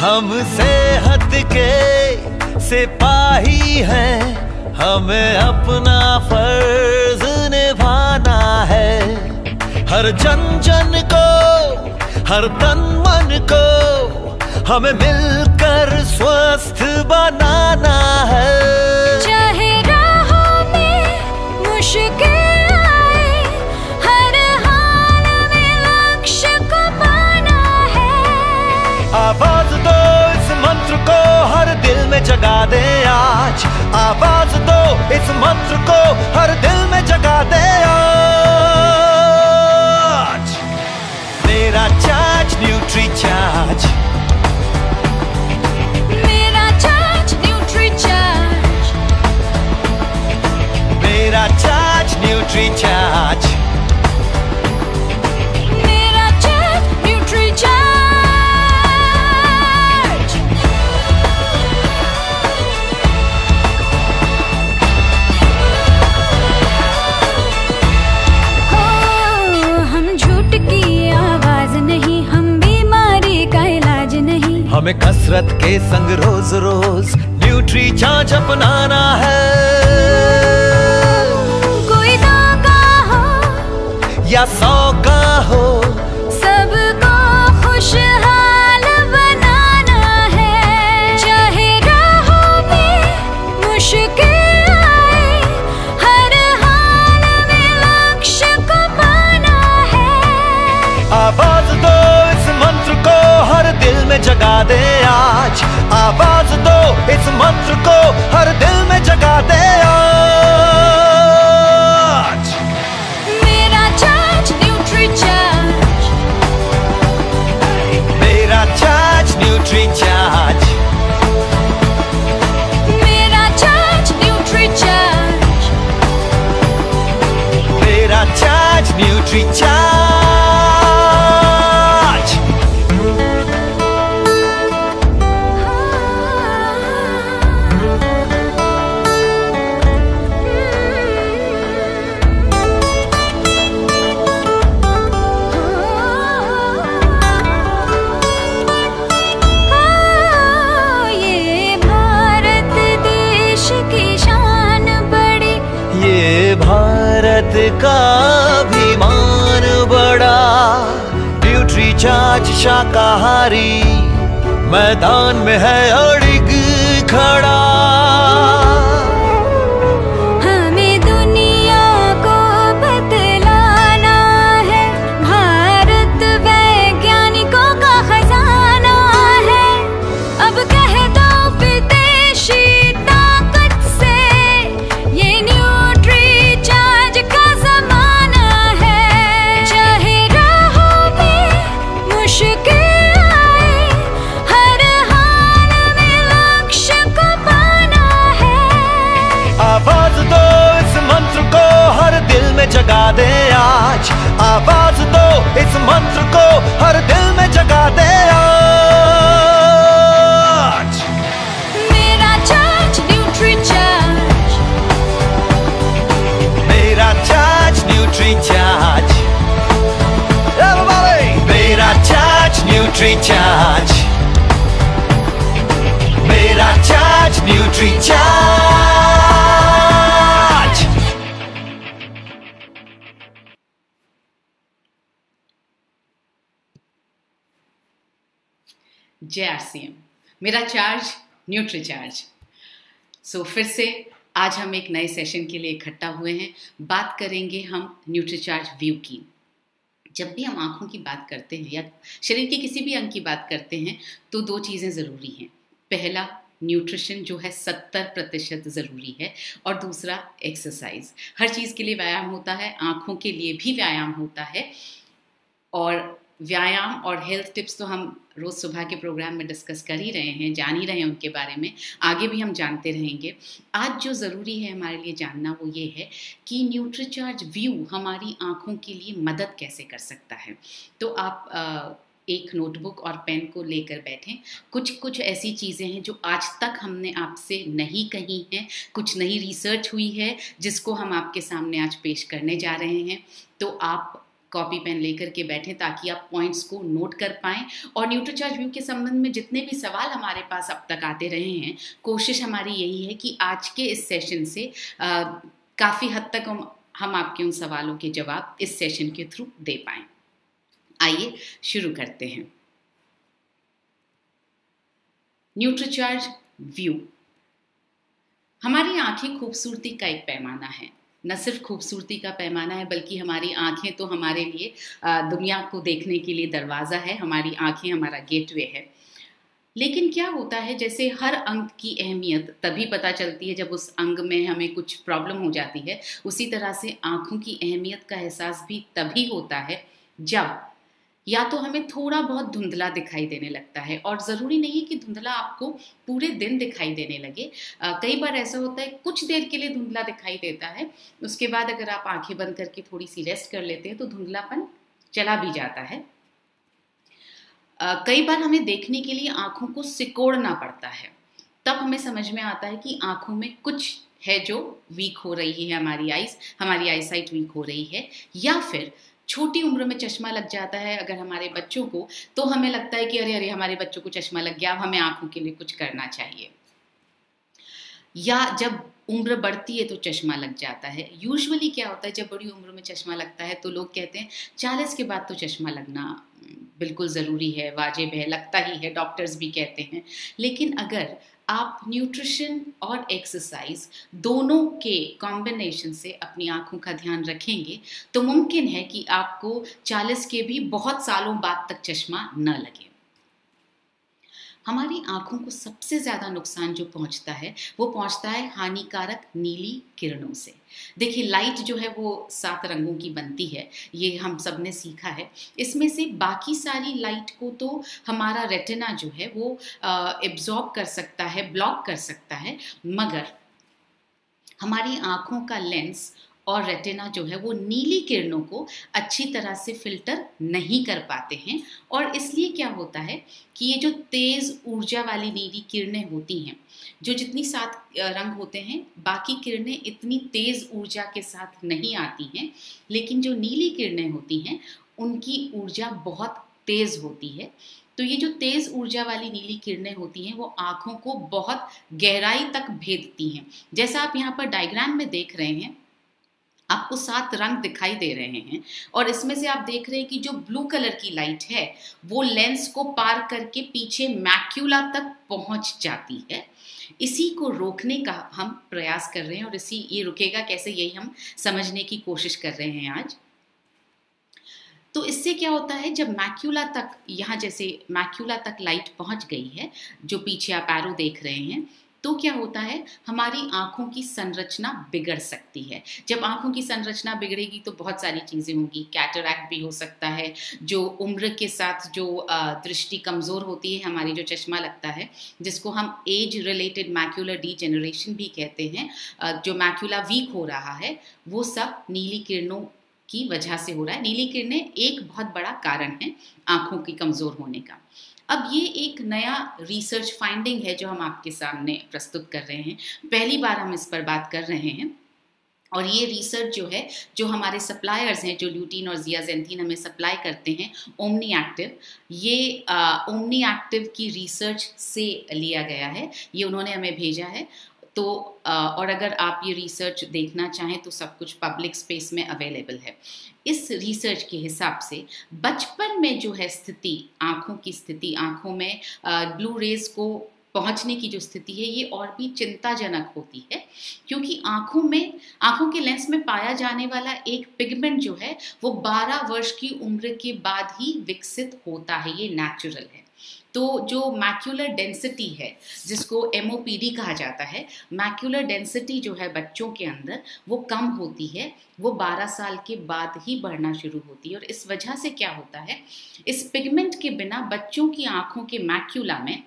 हमसे हट के सिपाही हैं, हमें अपना फर्ज निभाना है। हर जन जन को, हर तन मन को हमें मिलकर स्वस्थ बनाना है। चाहे राहों में मुश्किल आए, हर हाल में लक्ष्य को पाना है। आवाज दो इस मंत्र को, हर दिल में जगा दे आज। आवाज दो इस मंत्र को, हर दिल में जगा दे आज। मेरा चार्ज न्यूट्री चार्ज, मेरा चार्ज न्यूट्री चार्ज, मेरा चार्ज न्यूट्री चार्ज, मेरा चार्ज न्यूट्री चार्ज। हो, हम झूठ की आवाज नहीं, हम बीमारी का इलाज नहीं। हमें कसरत के संग रोज रोज न्यूट्री चार्ज अपनाना है। कोई 2 का हो या 100 का हो, सबको खुशहाल बनाना है। चाहे राहों में मुश्किल आए, हर हाल में लक्ष्य को पाना है। आवाज दो इस मंत्र को, हर दिल में जगा दे आज। आवाज दो इस मंत्र को, हर दिल में जगा दे आज। मेरा चार्ज न्यूट्री चार्ज, मेरा चार्ज न्यूट्री चार्ज, मेरा चार्ज न्यूट्री चार्ज, मेरा चार्ज न्यूट्री चार्ज। ये भारत देश की शान बड़ी, ये भारत का अभिमान बड़ा। न्यूट्री चार्ज शाकाहारी मैदान में है अड़िग खड़ा। हमें दुनिया को बतलाना है, भारत वैज्ञानिकों का खजाना है। अब कह दो विदेशी ताकत से, ये न्यूट्री चार्ज का जमाना है। चाहे राहों में मुश्किल आए, हर हाल में लक्ष्य को पाना है। आवाज दो इस मंत्र को, हर दिल में जगा दे आज। आवाज दो इस मंत्र को, हर दिल में जगा दे आज। मेरा चार्ज न्यूट्री चार्ज, मेरा चार्ज न्यूट्री चार्ज, मेरा चार्ज न्यूट्री चार्ज, मेरा चार्ज न्यूट्री चार्ज। जय आरसीएम, मेरा चार्ज न्यूट्री चार्ज। सो फिर से आज हम एक नए सेशन के लिए इकट्ठा हुए हैं। बात करेंगे हम न्यूट्री चार्ज व्यू की। जब भी हम आँखों की बात करते हैं या शरीर के किसी भी अंग की बात करते हैं तो 2 चीज़ें ज़रूरी हैं। पहला, न्यूट्रिशन जो है 70% ज़रूरी है, और दूसरा एक्सरसाइज। हर चीज़ के लिए व्यायाम होता है, आँखों के लिए भी व्यायाम होता है। और व्यायाम और हेल्थ टिप्स तो हम रोज़ सुबह के प्रोग्राम में डिस्कस कर ही रहे हैं, जान ही रहे हैं उनके बारे में, आगे भी हम जानते रहेंगे। आज जो ज़रूरी है हमारे लिए जानना वो ये है कि न्यूट्रीचार्ज व्यू हमारी आँखों के लिए मदद कैसे कर सकता है। तो आप एक नोटबुक और पेन को लेकर बैठें। कुछ ऐसी चीज़ें हैं जो आज तक हमने आपसे नहीं कही हैं, कुछ नई रिसर्च हुई है जिसको हम आपके सामने आज पेश करने जा रहे हैं। तो आप कॉपी पेन लेकर के बैठें ताकि आप पॉइंट्स को नोट कर पाएं। और न्यूट्रीचार्ज व्यू के संबंध में जितने भी सवाल हमारे पास अब तक आते रहे हैं, कोशिश हमारी यही है कि आज के इस सेशन से काफ़ी हद तक हम आपके उन सवालों के जवाब इस सेशन के थ्रू दे पाएं। आइए शुरू करते हैं। Nutricharge view. हमारी आंखें खूबसूरती का एक पैमाना है। न सिर्फ खूबसूरती का पैमाना है बल्कि हमारी आंखें तो हमारे लिए दुनिया को देखने के लिए दरवाज़ा है। हमारी आंखें हमारा गेटवे है। लेकिन क्या होता है, जैसे हर अंग की अहमियत तभी पता चलती है जब उस अंग में हमें कुछ प्रॉब्लम हो जाती है, उसी तरह से आंखों की अहमियत का एहसास भी तभी होता है जब या तो हमें थोड़ा बहुत धुंधला दिखाई देने लगता है। और ज़रूरी नहीं है कि धुंधला आपको पूरे दिन दिखाई देने लगे। कई बार ऐसा होता है कुछ देर के लिए धुंधला दिखाई देता है, उसके बाद अगर आप आंखें बंद करके थोड़ी सी रेस्ट कर लेते हैं तो धुंधलापन चला भी जाता है। कई बार हमें देखने के लिए आंखों को सिकोड़ना पड़ता है, तब हमें समझ में आता है कि आंखों में कुछ है जो वीक हो रही है, हमारी आईसाइट वीक हो रही है। या फिर छोटी उम्र में चश्मा लग जाता है अगर हमारे बच्चों को, तो हमें लगता है कि अरे हमारे बच्चों को चश्मा लग गया, अब हमें आंखों के लिए कुछ करना चाहिए। या जब उम्र बढ़ती है तो चश्मा लग जाता है। यूजुअली क्या होता है, जब बड़ी उम्र में चश्मा लगता है तो लोग कहते हैं 40 के बाद तो चश्मा लगना बिल्कुल ज़रूरी है, वाजिब है, लगता ही है, डॉक्टर्स भी कहते हैं। लेकिन अगर आप न्यूट्रिशन और एक्सरसाइज दोनों के कॉम्बिनेशन से अपनी आंखों का ध्यान रखेंगे तो मुमकिन है कि आपको 40 के भी बहुत सालों बाद तक चश्मा न लगे। हमारी आंखों को सबसे ज़्यादा नुकसान जो पहुंचता है वो पहुंचता है हानिकारक नीली किरणों से। देखिए, लाइट जो है वो 7 रंगों की बनती है, ये हम सब ने सीखा है। इसमें से बाकी सारी लाइट को तो हमारा रेटिना जो है वो एब्जॉर्ब कर सकता है, ब्लॉक कर सकता है, मगर हमारी आंखों का लेंस और रेटिना जो है वो नीली किरणों को अच्छी तरह से फिल्टर नहीं कर पाते हैं। और इसलिए क्या होता है कि ये जो तेज़ ऊर्जा वाली नीली किरणें होती हैं, जो जितनी 7 रंग होते हैं, बाकी किरणें इतनी तेज़ ऊर्जा के साथ नहीं आती हैं, लेकिन जो नीली किरणें होती हैं उनकी ऊर्जा बहुत तेज़ होती है। तो ये जो तेज़ ऊर्जा वाली नीली किरणें होती हैं वो आँखों को बहुत गहराई तक भेदती हैं। जैसा आप यहाँ पर डायग्राम में देख रहे हैं, आपको 7 रंग दिखाई दे रहे हैं और इसमें से आप देख रहे हैं कि जो ब्लू कलर की लाइट है वो लेंस को पार करके पीछे मैक्यूला तक पहुंच जाती है। इसी को रोकने का हम प्रयास कर रहे हैं और ये रुकेगा कैसे, यही हम समझने की कोशिश कर रहे हैं आज। तो इससे क्या होता है, जब मैक्यूला तक, यहाँ जैसे मैक्यूला तक लाइट पहुंच गई है, जो पीछे आप एरो देख रहे हैं, तो क्या होता है, हमारी आंखों की संरचना बिगड़ सकती है। जब आंखों की संरचना बिगड़ेगी तो बहुत सारी चीज़ें होंगी। कैटरैक्ट भी हो सकता है, जो उम्र के साथ जो दृष्टि कमज़ोर होती है, हमारी जो चश्मा लगता है, जिसको हम एज रिलेटेड मैक्यूलर डीजेनरेशन भी कहते हैं, जो मैक्यूला वीक हो रहा है, वो सब नीली किरणों की वजह से हो रहा है। नीली किरणें एक बहुत बड़ा कारण है आंखों की कमज़ोर होने का। अब ये एक नया रिसर्च फाइंडिंग है जो हम आपके सामने प्रस्तुत कर रहे हैं। पहली बार हम इस पर बात कर रहे हैं और ये रिसर्च जो है, जो हमारे सप्लायर्स हैं, जो ल्यूटीन और जियाजेंथीन हमें सप्लाई करते हैं, ओमनी एक्टिव, ये ओमनी एक्टिव की रिसर्च से लिया गया है। ये उन्होंने हमें भेजा है। तो और अगर आप ये रिसर्च देखना चाहें तो सब कुछ पब्लिक स्पेस में अवेलेबल है। इस रिसर्च के हिसाब से बचपन में जो है स्थिति, आँखों की स्थिति, आँखों में ब्लू रेज को पहुंचने की जो स्थिति है, ये और भी चिंताजनक होती है, क्योंकि आँखों के लेंस में पाया जाने वाला एक पिगमेंट जो है वो 12 वर्ष की उम्र के बाद ही विकसित होता है। ये नेचुरल है। तो जो मैक्यूलर डेंसिटी है, जिसको MOPD कहा जाता है, मैक्यूलर डेंसिटी जो है बच्चों के अंदर वो कम होती है, वो 12 साल के बाद ही बढ़ना शुरू होती है। और इस वजह से क्या होता है, इस पिगमेंट के बिना बच्चों की आँखों के मैक्यूला में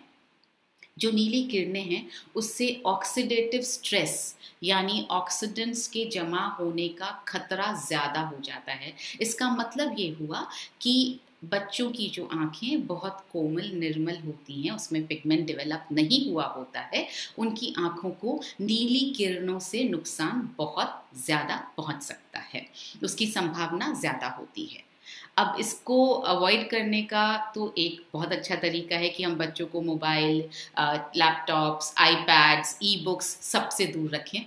जो नीली किरणें हैं उससे ऑक्सीडेटिव स्ट्रेस यानी ऑक्सीडेंट्स के जमा होने का खतरा ज़्यादा हो जाता है। इसका मतलब ये हुआ कि बच्चों की जो आँखें बहुत कोमल निर्मल होती हैं, उसमें पिगमेंट डेवलप नहीं हुआ होता है, उनकी आँखों को नीली किरणों से नुकसान बहुत ज़्यादा पहुँच सकता है, उसकी संभावना ज़्यादा होती है। अब इसको अवॉइड करने का तो एक बहुत अच्छा तरीका है कि हम बच्चों को mobile, laptops, iPads, e books सबसे दूर रखें।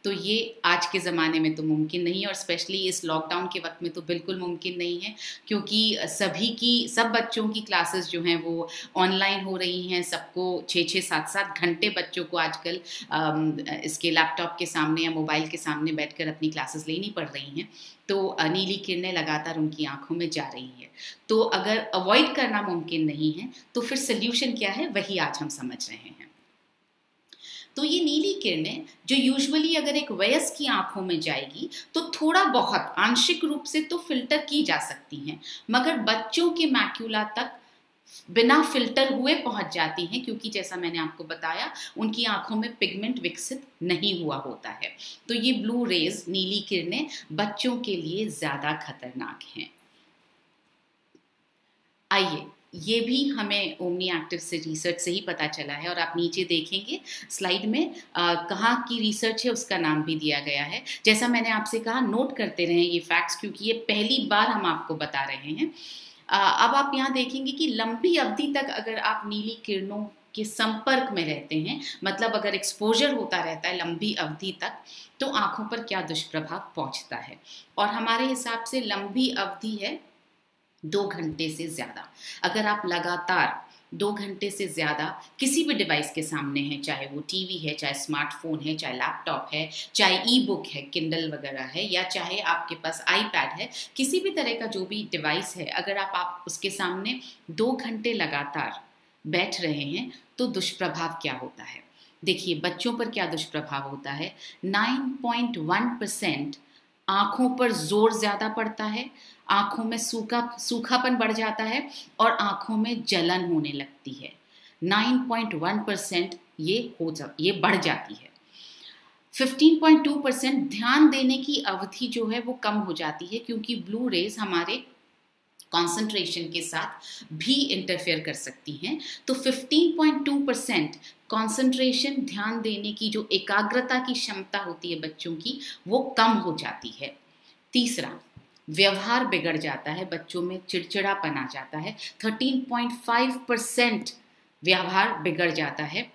तो ये आज के ज़माने में तो मुमकिन नहीं है, और स्पेशली इस लॉकडाउन के वक्त में तो बिल्कुल मुमकिन नहीं है, क्योंकि सब बच्चों की क्लासेस जो हैं वो ऑनलाइन हो रही हैं। सबको 6-6, 7-7 घंटे बच्चों को आजकल इसके लैपटॉप के सामने या मोबाइल के सामने बैठकर अपनी क्लासेस लेनी पड़ रही हैं। तो नीली किरणें लगातार उनकी आंखों में जा रही है। तो अगर अवॉइड करना मुमकिन नहीं है तो फिर सोल्यूशन क्या है, वही आज हम समझ रहे हैं। तो ये नीली किरणें जो यूजुअली अगर एक वयस्क की आंखों में जाएगी तो थोड़ा बहुत आंशिक रूप से तो फिल्टर की जा सकती हैं, मगर बच्चों के मैक्यूला तक बिना फिल्टर हुए पहुंच जाती हैं, क्योंकि जैसा मैंने आपको बताया उनकी आंखों में पिगमेंट विकसित नहीं हुआ होता है। तो ये ब्लू रेज, नीली किरणें बच्चों के लिए ज्यादा खतरनाक हैं। आइए, ये भी हमें ओमनी एक्टिव से रिसर्च से ही पता चला है, और आप नीचे देखेंगे स्लाइड में कहाँ की रिसर्च है उसका नाम भी दिया गया है। जैसा मैंने आपसे कहा, नोट करते रहें ये फैक्ट्स, क्योंकि ये पहली बार हम आपको बता रहे हैं। अब आप यहाँ देखेंगे कि लंबी अवधि तक अगर आप नीली किरणों के संपर्क में रहते हैं, मतलब अगर एक्सपोजर होता रहता है लंबी अवधि तक, तो आंखों पर क्या दुष्प्रभाव पहुंचता है। और हमारे हिसाब से लंबी अवधि है 2 घंटे से ज़्यादा। अगर आप लगातार 2 घंटे से ज़्यादा किसी भी डिवाइस के सामने हैं, चाहे वो टीवी है, चाहे स्मार्टफोन है, चाहे लैपटॉप है, चाहे ई बुक है, किंडल वगैरह है, या चाहे आपके पास आईपैड है, किसी भी तरह का जो भी डिवाइस है, अगर आप उसके सामने 2 घंटे लगातार बैठ रहे हैं तो दुष्प्रभाव क्या होता है। देखिए, बच्चों पर क्या दुष्प्रभाव होता है। 9.1% आँखों पर जोर ज़्यादा पड़ता है, आँखों में सूखापन बढ़ जाता है, और आँखों में जलन होने लगती है। 9.1% ये बढ़ जाती है। 15.2% ध्यान देने की अवधि जो है वो कम हो जाती है, क्योंकि ब्लू रेज हमारे कॉन्सेंट्रेशन के साथ भी इंटरफेयर कर सकती हैं। तो 15.2% कॉन्सेंट्रेशन, ध्यान देने की जो एकाग्रता की क्षमता होती है बच्चों की, वो कम हो जाती है। तीसरा, व्यवहार बिगड़ जाता है, बच्चों में चिड़चिड़ापन आ जाता है। 13.5% व्यवहार बिगड़ जाता है।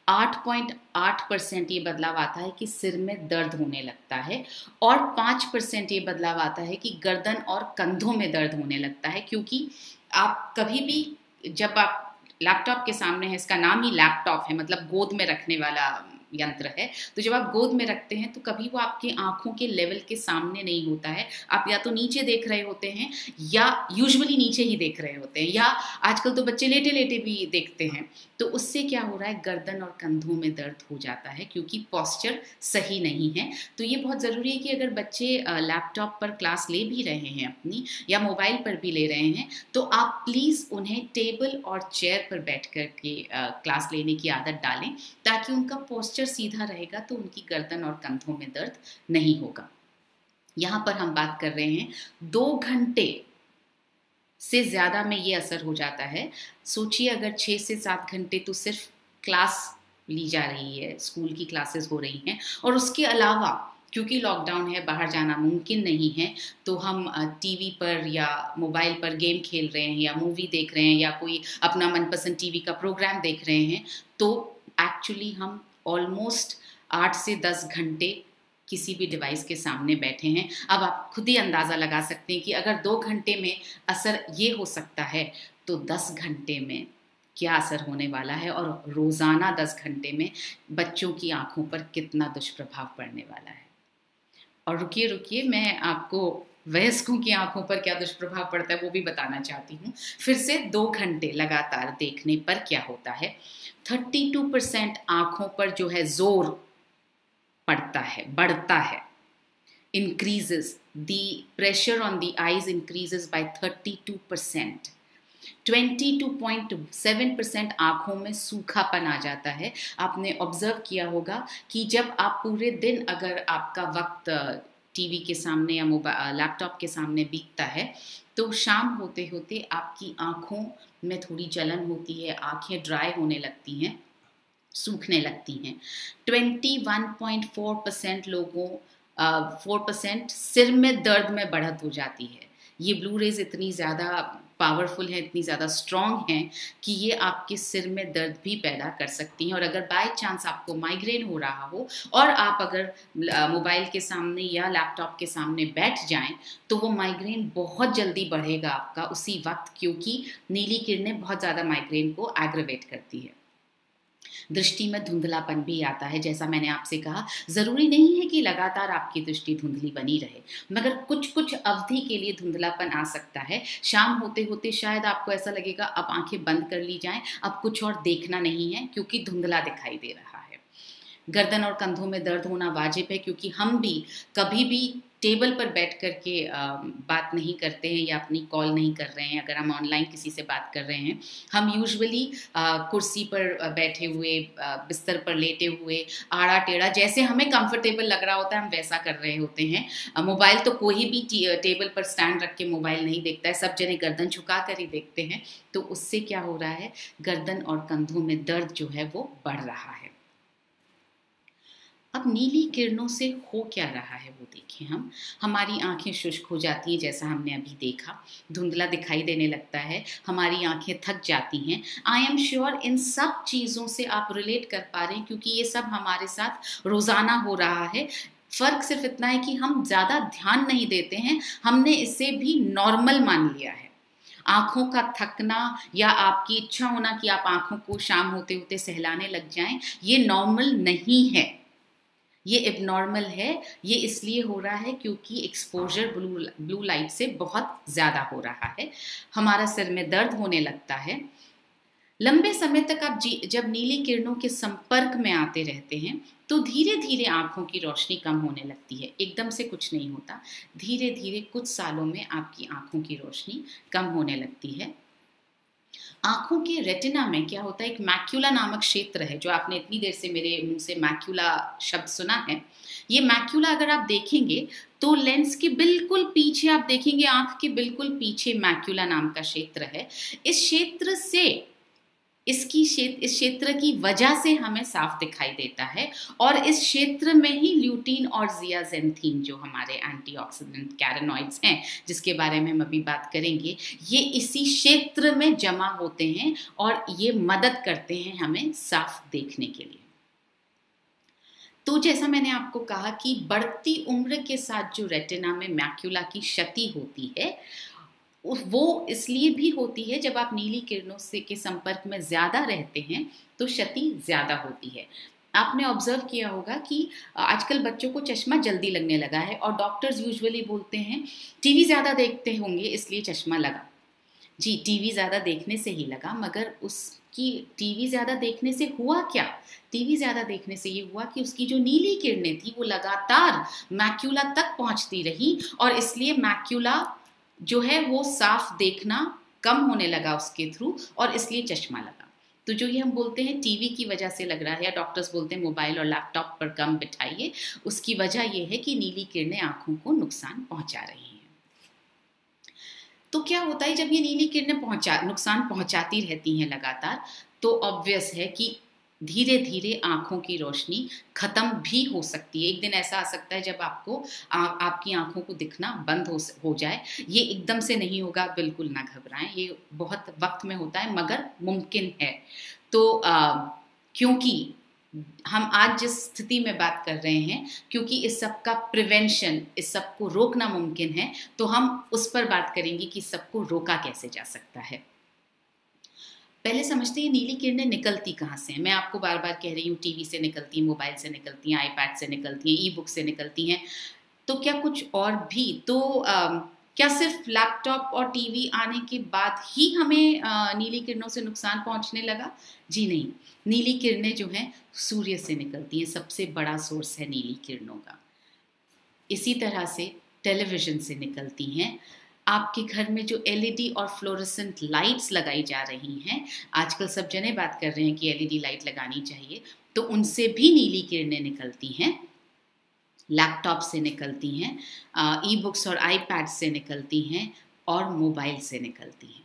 8.8% ये बदलाव आता है कि सिर में दर्द होने लगता है, और 5% ये बदलाव आता है कि गर्दन और कंधों में दर्द होने लगता है। क्योंकि आप कभी भी जब आप लैपटॉप के सामने हैं, इसका नाम ही लैपटॉप है, मतलब गोद में रखने वाला यंत्र है, तो जब आप गोद में रखते हैं तो कभी वो आपके आंखों के लेवल के सामने नहीं होता है। आप या तो नीचे देख रहे होते हैं, या यूजुअली नीचे ही देख रहे होते हैं, या आजकल तो बच्चे लेटे लेटे भी देखते हैं। तो उससे क्या हो रहा है, गर्दन और कंधों में दर्द हो जाता है, क्योंकि पोस्चर सही नहीं है। तो ये बहुत ज़रूरी है कि अगर बच्चे लैपटॉप पर क्लास ले भी रहे हैं अपनी, या मोबाइल पर भी ले रहे हैं, तो आप प्लीज़ उन्हें टेबल और चेयर पर बैठ कर के क्लास लेने की आदत डालें, ताकि उनका पोस्चर सीधा रहेगा, तो उनकी गर्दन और कंधों में दर्द नहीं होगा। यहाँ पर हम बात कर रहे हैं 2 घंटे से ज़्यादा में ये असर हो जाता है। सोचिए, अगर 6 से 7 घंटे तो सिर्फ क्लास ली जा रही है, स्कूल की क्लासेस हो रही हैं, और उसके अलावा क्योंकि लॉकडाउन है, बाहर जाना मुमकिन नहीं है, तो हम टीवी पर या मोबाइल पर गेम खेल रहे हैं, या मूवी देख रहे हैं, या कोई अपना मनपसंद टीवी का प्रोग्राम देख रहे हैं, तो एक्चुअली हम ऑलमोस्ट 8 से 10 घंटे किसी भी डिवाइस के सामने बैठे हैं। अब आप खुद ही अंदाज़ा लगा सकते हैं कि अगर 2 घंटे में असर ये हो सकता है, तो 10 घंटे में क्या असर होने वाला है, और रोज़ाना 10 घंटे में बच्चों की आंखों पर कितना दुष्प्रभाव पड़ने वाला है। और रुकिए, मैं आपको वयस्कों की आंखों पर क्या दुष्प्रभाव पड़ता है वो भी बताना चाहती हूँ। फिर से 2 घंटे लगातार देखने पर क्या होता है। 32% आंखों पर जो है जोर पड़ता है, बढ़ता है, increases, the pressure on the eyes increases by 32%. 22.7% आंखों में सूखापन आ जाता है। आपने ऑब्जर्व किया होगा कि जब आप पूरे दिन अगर आपका वक्त टीवी के सामने या मोबाइल लैपटॉप के सामने बीतता है, तो शाम होते होते आपकी आंखों में थोड़ी जलन होती है, आंखें ड्राई होने लगती हैं, सूखने लगती हैं। 21.4% लोगों 4% सिर में दर्द में बढ़त हो जाती है। ये ब्लू रेज इतनी ज़्यादा पावरफुल है, इतनी ज़्यादा स्ट्रॉन्ग है कि ये आपके सिर में दर्द भी पैदा कर सकती हैं। और अगर बाय चांस आपको माइग्रेन हो रहा हो और आप अगर मोबाइल के सामने या लैपटॉप के सामने बैठ जाएं तो वो माइग्रेन बहुत जल्दी बढ़ेगा आपका उसी वक्त, क्योंकि नीली किरणें बहुत ज़्यादा माइग्रेन को एग्रवेट करती है। दृष्टि में धुंधलापन भी आता है। जैसा मैंने आपसे कहा, ज़रूरी नहीं है कि लगातार आपकी दृष्टि धुंधली बनी रहे, मगर कुछ कुछ अवधि के लिए धुंधलापन आ सकता है। शाम होते होते शायद आपको ऐसा लगेगा अब आंखें बंद कर ली जाएं, अब कुछ और देखना नहीं है, क्योंकि धुंधला दिखाई दे रहा है। गर्दन और कंधों में दर्द होना वाजिब है, क्योंकि हम भी कभी भी टेबल पर बैठ कर के बात नहीं करते हैं या अपनी कॉल नहीं कर रहे हैं। अगर हम ऑनलाइन किसी से बात कर रहे हैं, हम यूजुअली कुर्सी पर बैठे हुए, बिस्तर पर लेटे हुए, आड़ा टेढ़ा, जैसे हमें कंफर्टेबल लग रहा होता है हम वैसा कर रहे होते हैं। मोबाइल तो कोई भी टेबल पर स्टैंड रख के मोबाइल नहीं देखता है, सब जने गर्दन झुका कर ही देखते हैं। तो उससे क्या हो रहा है, गर्दन और कंधों में दर्द जो है वो बढ़ रहा है। अब नीली किरणों से हो क्या रहा है वो देखें हम। हमारी आंखें शुष्क हो जाती हैं, जैसा हमने अभी देखा, धुंधला दिखाई देने लगता है, हमारी आंखें थक जाती हैं। आई एम श्योर इन सब चीज़ों से आप रिलेट कर पा रहे हैं, क्योंकि ये सब हमारे साथ रोज़ाना हो रहा है। फ़र्क सिर्फ इतना है कि हम ज़्यादा ध्यान नहीं देते हैं, हमने इसे भी नॉर्मल मान लिया है। आँखों का थकना या आपकी इच्छा होना कि आप आँखों को शाम होते होते सहलाने लग जाएं, ये नॉर्मल नहीं है, ये एबनॉर्मल है। ये इसलिए हो रहा है क्योंकि एक्सपोजर ब्लू लाइट से बहुत ज़्यादा हो रहा है। हमारा सिर में दर्द होने लगता है। लंबे समय तक आप जब नीली किरणों के संपर्क में आते रहते हैं तो धीरे धीरे आँखों की रोशनी कम होने लगती है। एकदम से कुछ नहीं होता, धीरे धीरे कुछ सालों में आपकी आँखों की रोशनी कम होने लगती है। आंखों के रेटिना में क्या होता है, एक मैक्यूला नामक क्षेत्र है, जो आपने इतनी देर से मेरे मुंह से मैक्यूला शब्द सुना है। ये मैक्यूला अगर आप देखेंगे तो लेंस के बिल्कुल पीछे आप देखेंगे, आंख के बिल्कुल पीछे मैक्यूला नाम का क्षेत्र है। इस क्षेत्र से इस क्षेत्र की वजह से हमें साफ दिखाई देता है, और इस क्षेत्र में ही ल्यूटीन और जियाजेंथीन, जो हमारे एंटीऑक्सीडेंट कैरोनॉइड्स हैं, जिसके बारे में हम अभी बात करेंगे, ये इसी क्षेत्र में जमा होते हैं और ये मदद करते हैं हमें साफ देखने के लिए। तो जैसा मैंने आपको कहा कि बढ़ती उम्र के साथ जो रेटिना में मैक्यूला की क्षति होती है, वो इसलिए भी होती है, जब आप नीली किरणों से के संपर्क में ज़्यादा रहते हैं तो क्षति ज़्यादा होती है। आपने ऑब्जर्व किया होगा कि आजकल बच्चों को चश्मा जल्दी लगने लगा है, और डॉक्टर्स यूजुअली बोलते हैं टीवी ज़्यादा देखते होंगे इसलिए चश्मा लगा। जी, टीवी ज़्यादा देखने से ही लगा, मगर उसकी टीवी ज़्यादा देखने से हुआ क्या? टीवी ज़्यादा देखने से ये हुआ कि उसकी जो नीली किरणें थी वो लगातार मैक्यूला तक पहुँचती रही, और इसलिए मैक्यूला जो है वो साफ देखना कम होने लगा उसके थ्रू, और इसलिए चश्मा लगा। तो जो ये हम बोलते हैं टीवी की वजह से लग रहा है, या डॉक्टर्स बोलते हैं मोबाइल और लैपटॉप पर कम बिठाइए, उसकी वजह ये है कि नीली किरणें आंखों को नुकसान पहुंचा रही हैं। तो क्या होता है, जब ये नीली किरणें नुकसान पहुंचाती रहती हैं लगातार, तो ऑब्वियस है कि धीरे धीरे आंखों की रोशनी खत्म भी हो सकती है। एक दिन ऐसा आ सकता है जब आपकी आंखों को दिखना बंद हो जाए। ये एकदम से नहीं होगा, बिल्कुल ना घबराएं, ये बहुत वक्त में होता है, मगर मुमकिन है। तो क्योंकि हम आज जिस स्थिति में बात कर रहे हैं, क्योंकि इस सब का प्रिवेंशन, इस सब को रोकना मुमकिन है, तो हम उस पर बात करेंगे कि सबको रोका कैसे जा सकता है। पहले समझते हैं नीली किरणें निकलती कहाँ से हैं। मैं आपको बार बार कह रही हूँ, टीवी से निकलती हैं, मोबाइल से निकलती हैं, आईपैड से निकलती हैं, ई बुक से निकलती हैं। तो क्या कुछ और भी? तो क्या सिर्फ लैपटॉप और टीवी आने के बाद ही हमें नीली किरणों से नुकसान पहुँचने लगा? जी नहीं, नीली किरणें जो हैं सूर्य से निकलती हैं, सबसे बड़ा सोर्स है नीली किरणों का। इसी तरह से टेलीविज़न से निकलती हैं। आपके घर में जो एलईडी और फ्लोरेसेंट लाइट्स लगाई जा रही हैं, आजकल सब जने बात कर रहे हैं कि एलईडी लाइट लगानी चाहिए, तो उनसे भी नीली किरणें निकलती हैं। लैपटॉप से निकलती हैं, ई बुक्स और आईपैड से निकलती हैं, और मोबाइल से निकलती हैं।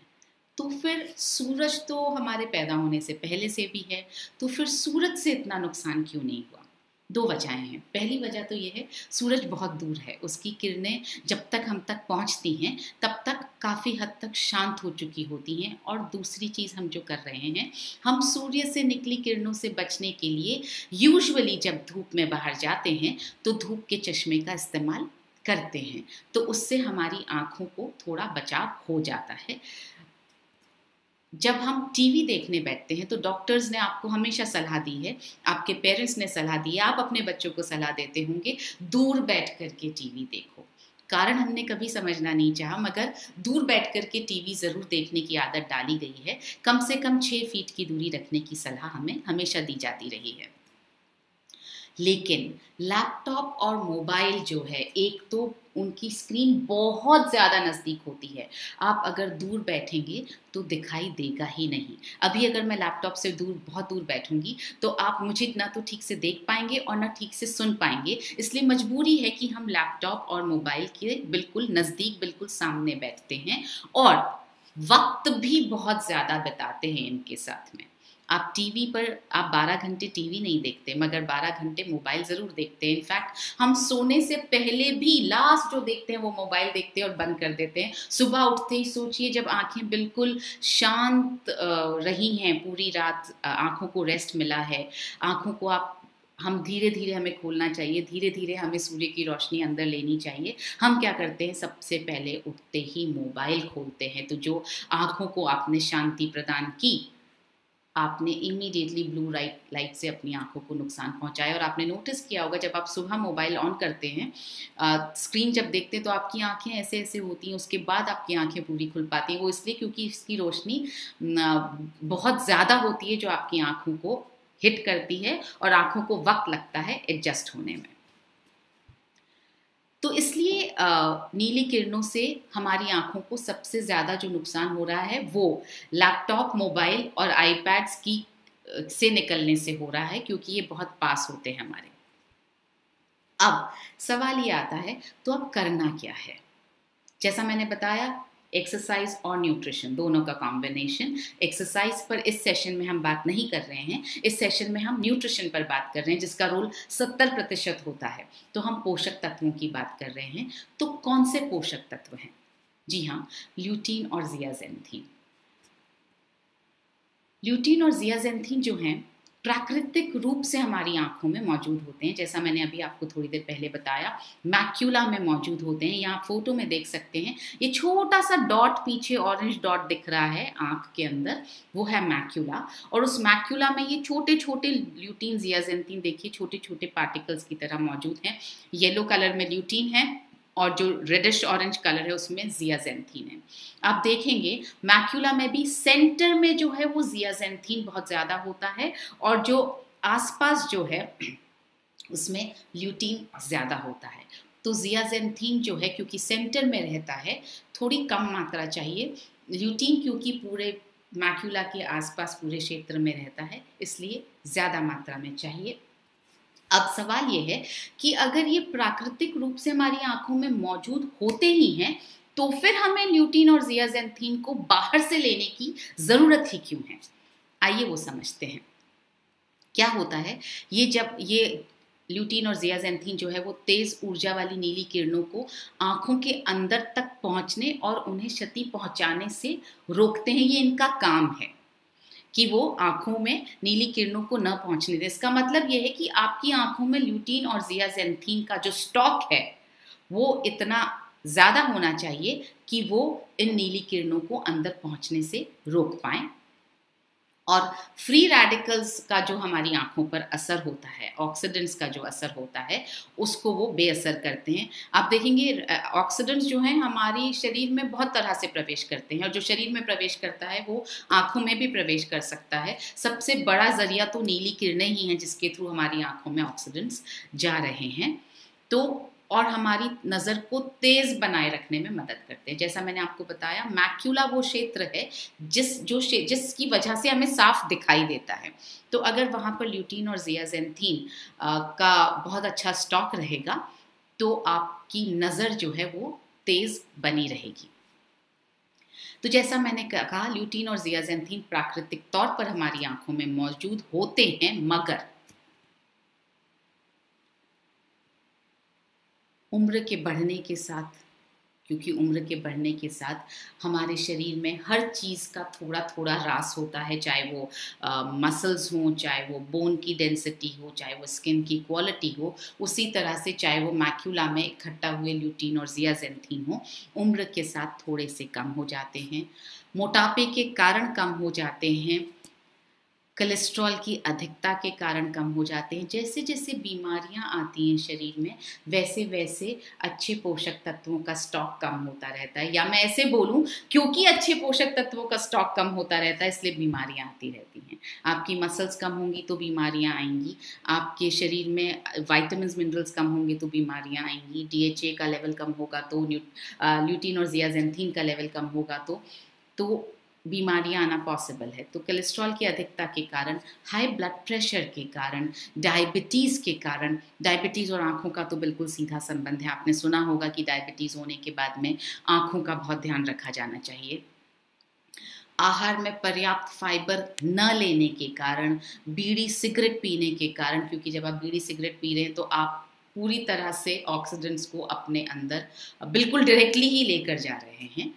तो फिर सूरज तो हमारे पैदा होने से पहले से भी है, तो फिर सूरज से इतना नुकसान क्यों नहीं हुआ? दो वजहें हैं। पहली वजह तो ये है, सूरज बहुत दूर है, उसकी किरणें जब तक हम तक पहुंचती हैं तब तक काफ़ी हद तक शांत हो चुकी होती हैं। और दूसरी चीज़ हम जो कर रहे हैं, हम सूर्य से निकली किरणों से बचने के लिए यूजुअली जब धूप में बाहर जाते हैं तो धूप के चश्मे का इस्तेमाल करते हैं, तो उससे हमारी आँखों को थोड़ा बचाव हो जाता है। जब हम टीवी देखने बैठते हैं तो डॉक्टर्स ने आपको हमेशा सलाह दी है, आपके पेरेंट्स ने सलाह दी है, आप अपने बच्चों को सलाह देते होंगे दूर बैठ कर के टीवी देखो। कारण हमने कभी समझना नहीं चाहा, मगर दूर बैठ कर के टीवी ज़रूर देखने की आदत डाली गई है। कम से कम 6 फीट की दूरी रखने की सलाह हमें हमेशा दी जाती रही है। लेकिन लैपटॉप और मोबाइल जो है, एक तो उनकी स्क्रीन बहुत ज़्यादा नज़दीक होती है, आप अगर दूर बैठेंगे तो दिखाई देगा ही नहीं। अभी अगर मैं लैपटॉप से बहुत दूर बैठूंगी तो आप मुझे ना तो ठीक से देख पाएंगे और ना ठीक से सुन पाएंगे, इसलिए मजबूरी है कि हम लैपटॉप और मोबाइल के बिल्कुल नज़दीक, बिल्कुल सामने बैठते हैं और वक्त भी बहुत ज़्यादा बिताते हैं इनके साथ में। आप टीवी पर आप 12 घंटे टीवी नहीं देखते, मगर 12 घंटे मोबाइल ज़रूर देखते हैं। इनफैक्ट हम सोने से पहले भी लास्ट जो देखते हैं वो मोबाइल देखते हैं और बंद कर देते हैं। सुबह उठते ही सोचिए, जब आंखें बिल्कुल शांत रही हैं पूरी रात, आंखों को रेस्ट मिला है, आंखों को हम धीरे धीरे हमें खोलना चाहिए, धीरे धीरे हमें सूर्य की रोशनी अंदर लेनी चाहिए। हम क्या करते हैं, सबसे पहले उठते ही मोबाइल खोलते हैं। तो जो आंखों को आपने शांति प्रदान की, आपने इमीडिएटली ब्लू लाइट से अपनी आंखों को नुकसान पहुंचाया। और आपने नोटिस किया होगा, जब आप सुबह मोबाइल ऑन करते हैं, स्क्रीन जब देखते हैं तो आपकी आंखें ऐसे ऐसे होती हैं, उसके बाद आपकी आंखें पूरी खुल पाती हैं। वो इसलिए क्योंकि इसकी रोशनी बहुत ज़्यादा होती है जो आपकी आंखों को हिट करती है और आंखों को वक्त लगता है एडजस्ट होने में। तो इसलिए नीली किरणों से हमारी आंखों को सबसे ज़्यादा जो नुकसान हो रहा है वो लैपटॉप, मोबाइल और आईपैड्स की से निकलने से हो रहा है, क्योंकि ये बहुत पास होते हैं हमारे। अब सवाल ये आता है, तो अब करना क्या है? जैसा मैंने बताया, एक्सरसाइज और न्यूट्रिशन दोनों का कॉम्बिनेशन। एक्सरसाइज पर इस सेशन में हम बात नहीं कर रहे हैं, इस सेशन में हम न्यूट्रिशन पर बात कर रहे हैं, जिसका रोल 70% होता है। तो हम पोषक तत्वों की बात कर रहे हैं। तो कौन से पोषक तत्व हैं? जी हाँ, ल्यूटीन और जियाजेंथीन। ल्यूटीन और जियाजेंथीन जो हैं, प्राकृतिक रूप से हमारी आंखों में मौजूद होते हैं। जैसा मैंने अभी आपको थोड़ी देर पहले बताया, मैक्यूला में मौजूद होते हैं। यहाँ फोटो में देख सकते हैं, ये छोटा सा डॉट, पीछे ऑरेंज डॉट दिख रहा है आंख के अंदर, वो है मैक्यूला। और उस मैक्यूला में ये छोटे छोटे ल्यूटीन, जियाजेंथीन देखिए छोटे छोटे पार्टिकल्स की तरह मौजूद हैं। येलो कलर में ल्यूटीन है और जो रेडिश ऑरेंज कलर है उसमें जियाजेंथीन है। आप देखेंगे मैक्यूला में भी सेंटर में जो है वो जियाजेंथीन बहुत ज़्यादा होता है और जो आसपास जो है उसमें ल्यूटीन ज़्यादा होता है। तो जियाजेंथीन जो है, क्योंकि सेंटर में रहता है, थोड़ी कम मात्रा चाहिए। ल्यूटीन क्योंकि पूरे मैक्यूला के आसपास पूरे क्षेत्र में रहता है, इसलिए ज़्यादा मात्रा में चाहिए। अब सवाल ये है कि अगर ये प्राकृतिक रूप से हमारी आंखों में मौजूद होते ही हैं, तो फिर हमें ल्यूटीन और जियाजेंथीन को बाहर से लेने की ज़रूरत ही क्यों है? आइए वो समझते हैं। क्या होता है, जब ये ल्यूटीन और जियाजेंथीन जो है वो तेज़ ऊर्जा वाली नीली किरणों को आंखों के अंदर तक पहुंचने और उन्हें क्षति पहुंचाने से रोकते हैं। ये इनका काम है कि वो आंखों में नीली किरणों को न पहुंचने दें। इसका मतलब ये है कि आपकी आंखों में ल्यूटीन और जियाजेंथीन का जो स्टॉक है वो इतना ज़्यादा होना चाहिए कि वो इन नीली किरणों को अंदर पहुंचने से रोक पाएं। और फ्री रेडिकल्स का जो हमारी आंखों पर असर होता है, ऑक्सीडेंट्स का जो असर होता है, उसको वो बेअसर करते हैं। आप देखेंगे ऑक्सीडेंट्स जो हैं हमारी शरीर में बहुत तरह से प्रवेश करते हैं, और जो शरीर में प्रवेश करता है वो आंखों में भी प्रवेश कर सकता है। सबसे बड़ा जरिया तो नीली किरणें ही हैं जिसके थ्रू हमारी आंखों में ऑक्सीडेंट्स जा रहे हैं। तो और हमारी नज़र को तेज़ बनाए रखने में मदद करते हैं। जैसा मैंने आपको बताया, मैक्यूला वो क्षेत्र है जिसकी वजह से हमें साफ दिखाई देता है। तो अगर वहाँ पर ल्यूटीन और जियाजेंथीन का बहुत अच्छा स्टॉक रहेगा तो आपकी नज़र जो है वो तेज़ बनी रहेगी। तो जैसा मैंने कहा, ल्यूटीन और जियाजेंथीन प्राकृतिक तौर पर हमारी आंखों में मौजूद होते हैं, मगर उम्र के बढ़ने के साथ, क्योंकि उम्र के बढ़ने के साथ हमारे शरीर में हर चीज़ का थोड़ा थोड़ा ह्रास होता है, चाहे वो मसल्स हों, चाहे वो बोन की डेंसिटी हो, चाहे वो स्किन की क्वालिटी हो, उसी तरह से चाहे वो मैक्यूला में इकट्ठा हुए ल्यूटीन और ज़ियाज़ेंथीन हो, उम्र के साथ थोड़े से कम हो जाते हैं। मोटापे के कारण कम हो जाते हैं, कोलेस्ट्रॉल की अधिकता के कारण कम हो जाते हैं। जैसे जैसे बीमारियां आती हैं शरीर में, वैसे वैसे अच्छे पोषक तत्वों का स्टॉक कम होता रहता है। या मैं ऐसे बोलूं, क्योंकि अच्छे पोषक तत्वों का स्टॉक कम होता रहता है, इसलिए बीमारियां आती रहती हैं। आपकी मसल्स कम होंगी तो बीमारियां आएंगी, आपके शरीर में विटामिन मिनरल्स कम होंगे तो बीमारियां आएंगी, DHA का लेवल कम होगा तो ल्यूटीन और ज़ियाज़ेंथीन का लेवल कम होगा तो बीमारियां आना पॉसिबल है। तो कोलेस्ट्रॉल की अधिकता के कारण, हाई ब्लड प्रेशर के कारण, डायबिटीज़ के कारण, डायबिटीज़ और आँखों का तो बिल्कुल सीधा संबंध है। आपने सुना होगा कि डायबिटीज़ होने के बाद में आँखों का बहुत ध्यान रखा जाना चाहिए। आहार में पर्याप्त फाइबर न लेने के कारण, बीड़ी सिगरेट पीने के कारण, क्योंकि जब आप बीड़ी सिगरेट पी रहे हैं तो आप पूरी तरह से ऑक्सीडेंट्स को अपने अंदर बिल्कुल डायरेक्टली ही लेकर जा रहे हैं।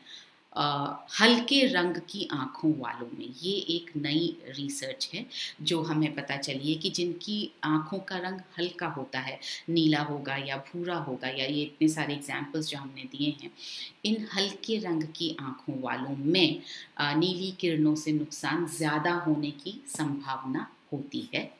हल्के रंग की आँखों वालों में, ये एक नई रिसर्च है जो हमें पता चली है कि जिनकी आँखों का रंग हल्का होता है, नीला होगा या भूरा होगा, या ये इतने सारे एग्जाम्पल्स जो हमने दिए हैं, इन हल्के रंग की आँखों वालों में नीली किरणों से नुकसान ज़्यादा होने की संभावना होती है।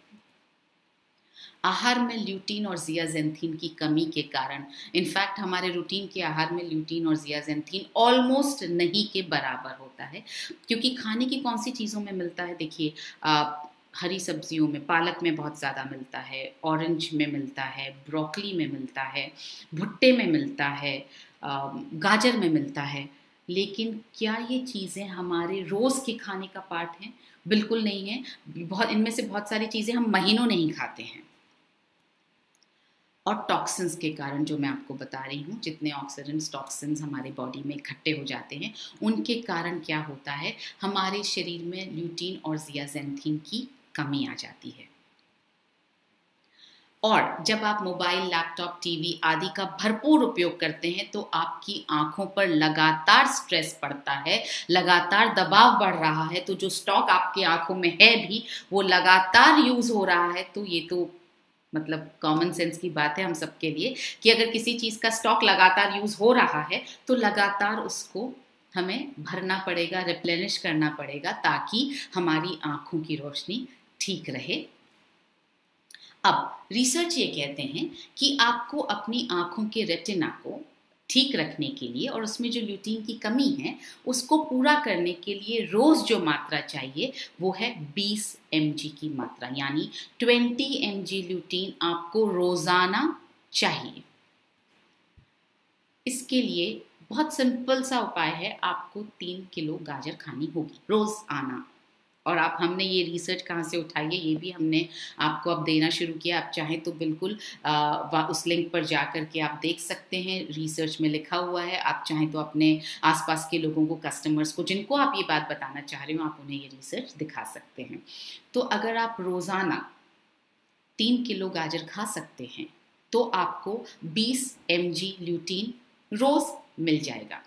आहार में ल्यूटीन और ज़ियाज़ेंथीन की कमी के कारण, इनफैक्ट हमारे रूटीन के आहार में ल्यूटीन और ज़ियाज़ेंथीन ऑलमोस्ट नहीं के बराबर होता है। क्योंकि खाने की कौन सी चीज़ों में मिलता है, देखिए हरी सब्जियों में, पालक में बहुत ज़्यादा मिलता है, ऑरेंज में मिलता है, ब्रोकली में मिलता है, भुट्टे में मिलता है, गाजर में मिलता है। लेकिन क्या ये चीज़ें हमारे रोज़ के खाने का पार्ट हैं? बिल्कुल नहीं है। इनमें से बहुत सारी चीज़ें हम महीनों नहीं खाते हैं। और टॉक्सिन्स के कारण, जो मैं आपको बता रही हूँ, जितने ऑक्सीडेंट्स टॉक्सिन्स हमारे बॉडी में इकट्ठे हो जाते हैं, उनके कारण क्या होता है, हमारे शरीर में ल्यूटीन और ज़ियाज़ेंथीन की कमी आ जाती है। और जब आप मोबाइल, लैपटॉप, टीवी आदि का भरपूर उपयोग करते हैं तो आपकी आंखों पर लगातार स्ट्रेस पड़ता है, लगातार दबाव बढ़ रहा है। तो जो स्टॉक आपकी आंखों में है भी, वो लगातार यूज हो रहा है। तो ये तो मतलब कॉमन सेंस की बात है हम सबके लिए कि अगर किसी चीज़ का स्टॉक लगातार यूज हो रहा है तो लगातार उसको हमें भरना पड़ेगा, रिप्लेनिश करना पड़ेगा, ताकि हमारी आंखों की रोशनी ठीक रहे। अब रिसर्च ये कहते हैं कि आपको अपनी आंखों के रेटिना को ठीक रखने के लिए और उसमें जो ल्यूटीन की कमी है उसको पूरा करने के लिए रोज जो मात्रा चाहिए वो है 20 mg की मात्रा, यानी 20 mg ल्यूटीन आपको रोजाना चाहिए। इसके लिए बहुत सिंपल सा उपाय है, आपको 3 किलो गाजर खानी होगी रोज आना। और हमने ये रिसर्च कहाँ से उठाई है ये भी हमने आपको अब देना शुरू किया। आप चाहें तो बिल्कुल उस लिंक पर जा कर के आप देख सकते हैं, रिसर्च में लिखा हुआ है। आप चाहें तो अपने आसपास के लोगों को, कस्टमर्स को जिनको आप ये बात बताना चाह रहे हो, आप उन्हें ये रिसर्च दिखा सकते हैं। तो अगर आप रोज़ाना 3 किलो गाजर खा सकते हैं तो आपको 20 mg ल्यूटीन रोज़ मिल जाएगा।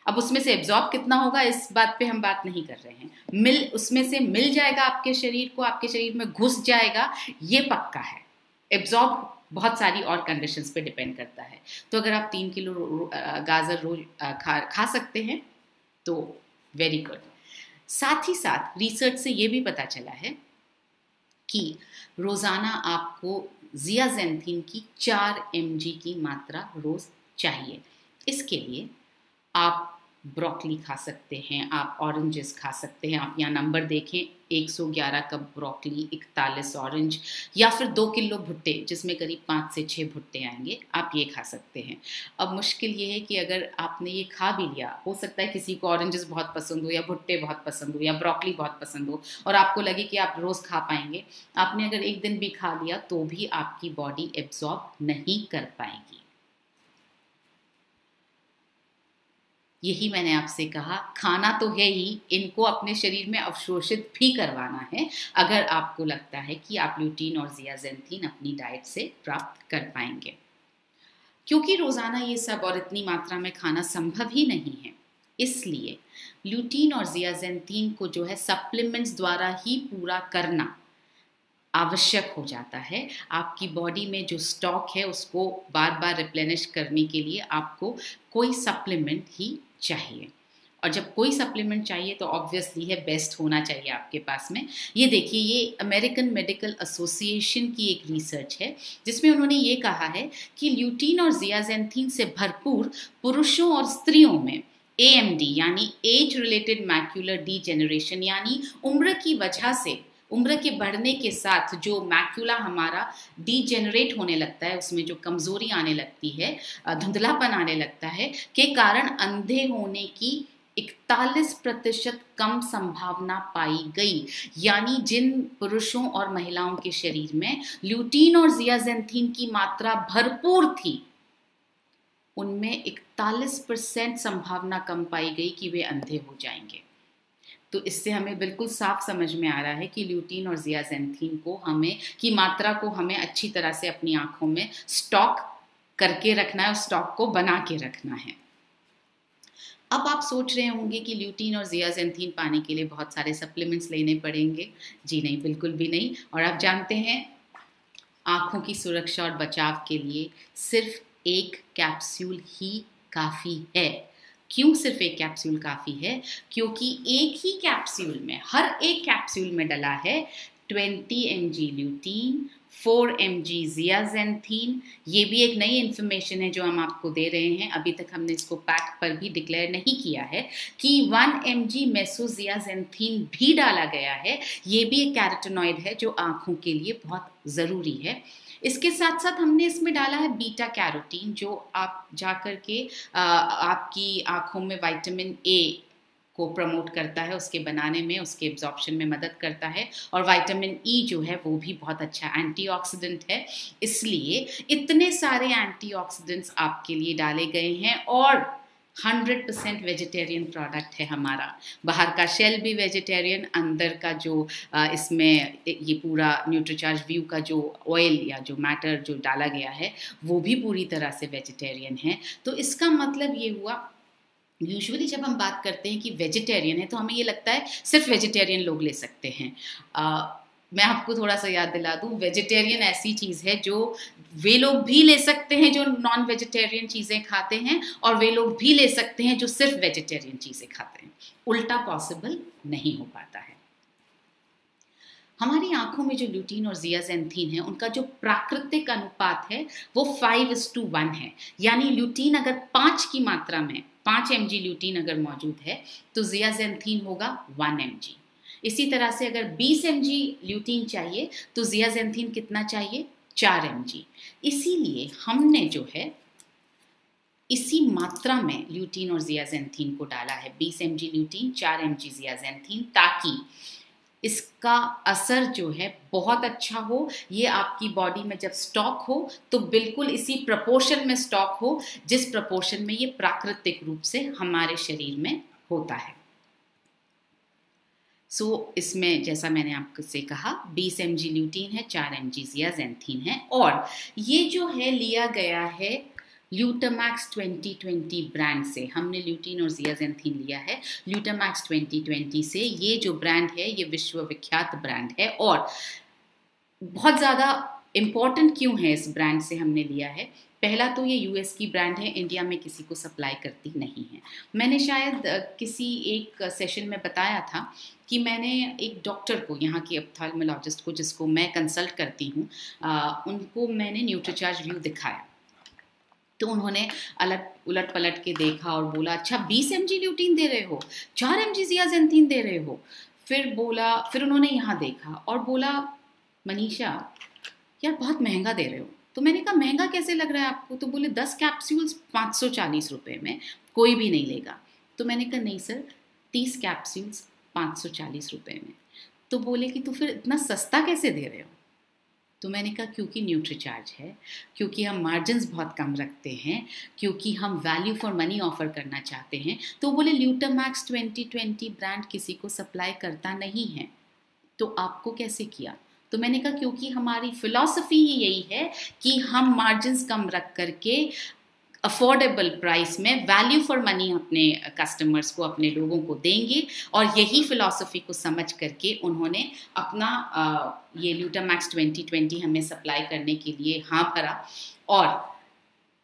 अब उसमें से एब्जॉर्ब कितना होगा इस बात पे हम बात नहीं कर रहे हैं, उसमें से मिल जाएगा आपके शरीर को, आपके शरीर में घुस जाएगा, ये पक्का है। एब्जॉर्ब बहुत सारी और कंडीशंस पे डिपेंड करता है। तो अगर आप 3 किलो गाजर रोज खा सकते हैं तो वेरी गुड। साथ ही साथ रिसर्च से ये भी पता चला है कि रोजाना आपको ज़ियाज़ेंथीन की 4 mg की मात्रा रोज चाहिए। इसके लिए आप ब्रोकली खा सकते हैं, आप ऑरेंजेस खा सकते हैं। आप यहाँ नंबर देखें, 111 कप ब्रोकली, 41 ऑरेंज, या फिर 2 किलो भुट्टे जिसमें करीब 5 से 6 भुट्टे आएंगे, आप ये खा सकते हैं। अब मुश्किल ये है कि अगर आपने ये खा भी लिया, हो सकता है किसी को ऑरेंजेस बहुत पसंद हो, या भुट्टे बहुत पसंद हो, या ब्रोकली बहुत पसंद हो, और आपको लगे कि आप रोज़ खा पाएंगे। आपने अगर एक दिन भी खा लिया तो भी आपकी बॉडी एब्जॉर्ब नहीं कर पाएगी। यही मैंने आपसे कहा, खाना तो है ही, इनको अपने शरीर में अवशोषित भी करवाना है अगर आपको लगता है कि आप ल्यूटीन और ज़ियाज़ेंथीन अपनी डाइट से प्राप्त कर पाएंगे। क्योंकि रोज़ाना ये सब और इतनी मात्रा में खाना संभव ही नहीं है, इसलिए ल्यूटीन और ज़ियाज़ेंथीन को जो है सप्लीमेंट्स द्वारा ही पूरा करना आवश्यक हो जाता है। आपकी बॉडी में जो स्टॉक है उसको बार बार रिप्लेनिश करने के लिए आपको कोई सप्लीमेंट ही चाहिए, और जब कोई सप्लीमेंट चाहिए तो ऑब्वियसली है बेस्ट होना चाहिए आपके पास में। ये देखिए, ये अमेरिकन मेडिकल एसोसिएशन की एक रिसर्च है जिसमें उन्होंने ये कहा है कि ल्यूटीन और ज़ियाज़ेंथीन से भरपूर पुरुषों और स्त्रियों में AMD यानी एज रिलेटेड मैक्यूलर डीजेनरेशन, यानी उम्र की वजह से, उम्र के बढ़ने के साथ जो मैक्यूला हमारा डीजेनरेट होने लगता है, उसमें जो कमजोरी आने लगती है, धुंधलापन आने लगता है, के कारण अंधे होने की 41% कम संभावना पाई गई। यानी जिन पुरुषों और महिलाओं के शरीर में ल्यूटीन और ज़ियाज़ेंथीन की मात्रा भरपूर थी, उनमें 41% संभावना कम पाई गई कि वे अंधे हो जाएंगे। तो इससे हमें बिल्कुल साफ समझ में आ रहा है कि ल्यूटीन और ज़ियाज़ेंथीन को हमें की मात्रा को हमें अच्छी तरह से अपनी आंखों में स्टॉक करके रखना है और स्टॉक को बना के रखना है। अब आप सोच रहे होंगे कि ल्यूटीन और ज़ियाज़ेंथीन पाने के लिए बहुत सारे सप्लीमेंट्स लेने पड़ेंगे। जी नहीं, बिल्कुल भी नहीं। और आप जानते हैं, आँखों की सुरक्षा और बचाव के लिए सिर्फ एक कैप्सूल ही काफ़ी है। क्यों सिर्फ एक कैप्सूल काफ़ी है? क्योंकि एक ही कैप्सूल में, हर एक कैप्सूल में डला है 20 mg ल्यूटीन, 4 mg ज़ियाज़ेंथीन। ये भी एक नई इन्फॉर्मेशन है जो हम आपको दे रहे हैं, अभी तक हमने इसको पैक पर भी डिक्लेयर नहीं किया है कि 1 mg मेसोज़ियाज़ेंथीन भी डाला गया है। ये भी एक कैरोटीनॉइड है जो आँखों के लिए बहुत ज़रूरी है। इसके साथ साथ हमने इसमें डाला है बीटा कैरोटीन, जो आप जाकर के आपकी आँखों में विटामिन A को प्रमोट करता है, उसके बनाने में, उसके एब्जॉर्प्शन में मदद करता है। और विटामिन E जो है वो भी बहुत अच्छा एंटीऑक्सीडेंट है। इसलिए इतने सारे एंटीऑक्सीडेंट्स आपके लिए डाले गए हैं और 100% वेजिटेरियन प्रोडक्ट है हमारा। बाहर का शेल भी वेजिटेरियन, अंदर का जो इसमें ये पूरा न्यूट्रीचार्ज व्यू का जो ऑयल या जो मैटर जो डाला गया है वो भी पूरी तरह से वेजिटेरियन है। तो इसका मतलब ये हुआ, यूजुअली जब हम बात करते हैं कि वेजिटेरियन है तो हमें ये लगता है सिर्फ वेजिटेरियन लोग ले सकते हैं। मैं आपको थोड़ा सा याद दिला दूं, वेजिटेरियन ऐसी चीज़ है जो वे लोग भी ले सकते हैं जो नॉन वेजिटेरियन चीज़ें खाते हैं, और वे लोग भी ले सकते हैं जो सिर्फ वेजिटेरियन चीज़ें खाते हैं। उल्टा पॉसिबल नहीं हो पाता है। हमारी आंखों में जो ल्यूटीन और ज़ियाज़ेंथीन है उनका जो प्राकृतिक अनुपात है वो 5:1 है। यानी ल्यूटीन अगर 5 की मात्रा में 5 mg ल्यूटीन अगर मौजूद है तो ज़ियाज़ेंथीन होगा 1 mg। इसी तरह से अगर 20 mg ल्यूटीन चाहिए तो ज़ियाज़ेंथीन कितना चाहिए? 4 mg। इसीलिए हमने जो है इसी मात्रा में ल्यूटीन और ज़ियाज़ेंथीन को डाला है, 20 mg ल्यूटीन, 4 mg ज़ियाज़ेंथीन, ताकि इसका असर जो है बहुत अच्छा हो। ये आपकी बॉडी में जब स्टॉक हो तो बिल्कुल इसी प्रपोर्शन में स्टॉक हो जिस प्रपोर्शन में ये प्राकृतिक रूप से हमारे शरीर में होता है। इसमें जैसा मैंने आपसे कहा 20 mg ल्यूटीन है, 4 mg ज़ियाज़ेंथीन है, और ये जो है लिया गया है ल्यूटामैक्स 2020 ब्रांड से। हमने ल्यूटीन और ज़ियाज़ेंथीन लिया है ल्यूटामैक्स 2020 से। ये जो ब्रांड है ये विश्वविख्यात ब्रांड है, और बहुत ज़्यादा इम्पॉर्टेंट क्यों है इस ब्रांड से हमने लिया है? पहला तो ये US की ब्रांड है, इंडिया में किसी को सप्लाई करती नहीं है। मैंने शायद किसी एक सेशन में बताया था कि मैंने एक डॉक्टर को, यहाँ की ऑप्थेल्मोलॉजिस्ट को, जिसको मैं कंसल्ट करती हूँ, उनको मैंने न्यूट्रीचार्ज व्यू दिखाया। तो उन्होंने उलट पलट के देखा और बोला, अच्छा 20 mg ल्यूटीन दे रहे हो, 4 mg ज़ियाज़ेंथीन दे रहे हो। फिर उन्होंने यहाँ देखा और बोला, मनीषा यार बहुत महंगा दे रहे हो। तो मैंने कहा महंगा कैसे लग रहा है आपको? तो बोले 10 कैप्सूल्स 540 रुपये में कोई भी नहीं लेगा। तो मैंने कहा नहीं सर, 30 कैप्सूल्स 540 रुपये में। तो बोले कि तो फिर इतना सस्ता कैसे दे रहे हो? तो मैंने कहा क्योंकि न्यूट्रीचार्ज है, क्योंकि हम मार्जिन्स बहुत कम रखते हैं, क्योंकि हम वैल्यू फॉर मनी ऑफर करना चाहते हैं। तो बोले ल्यूटामैक्स 2020 ब्रांड किसी को सप्लाई करता नहीं है, तो आपको कैसे किया? तो मैंने कहा क्योंकि हमारी फिलॉसफी ही यही है कि हम मार्जिन्स कम रख करके अफोर्डेबल प्राइस में वैल्यू फॉर मनी अपने कस्टमर्स को, अपने लोगों को देंगे। और यही फिलॉसफी को समझ करके उन्होंने अपना ये ल्यूटामैक्स 2020 हमें सप्लाई करने के लिए हाँ भरा। और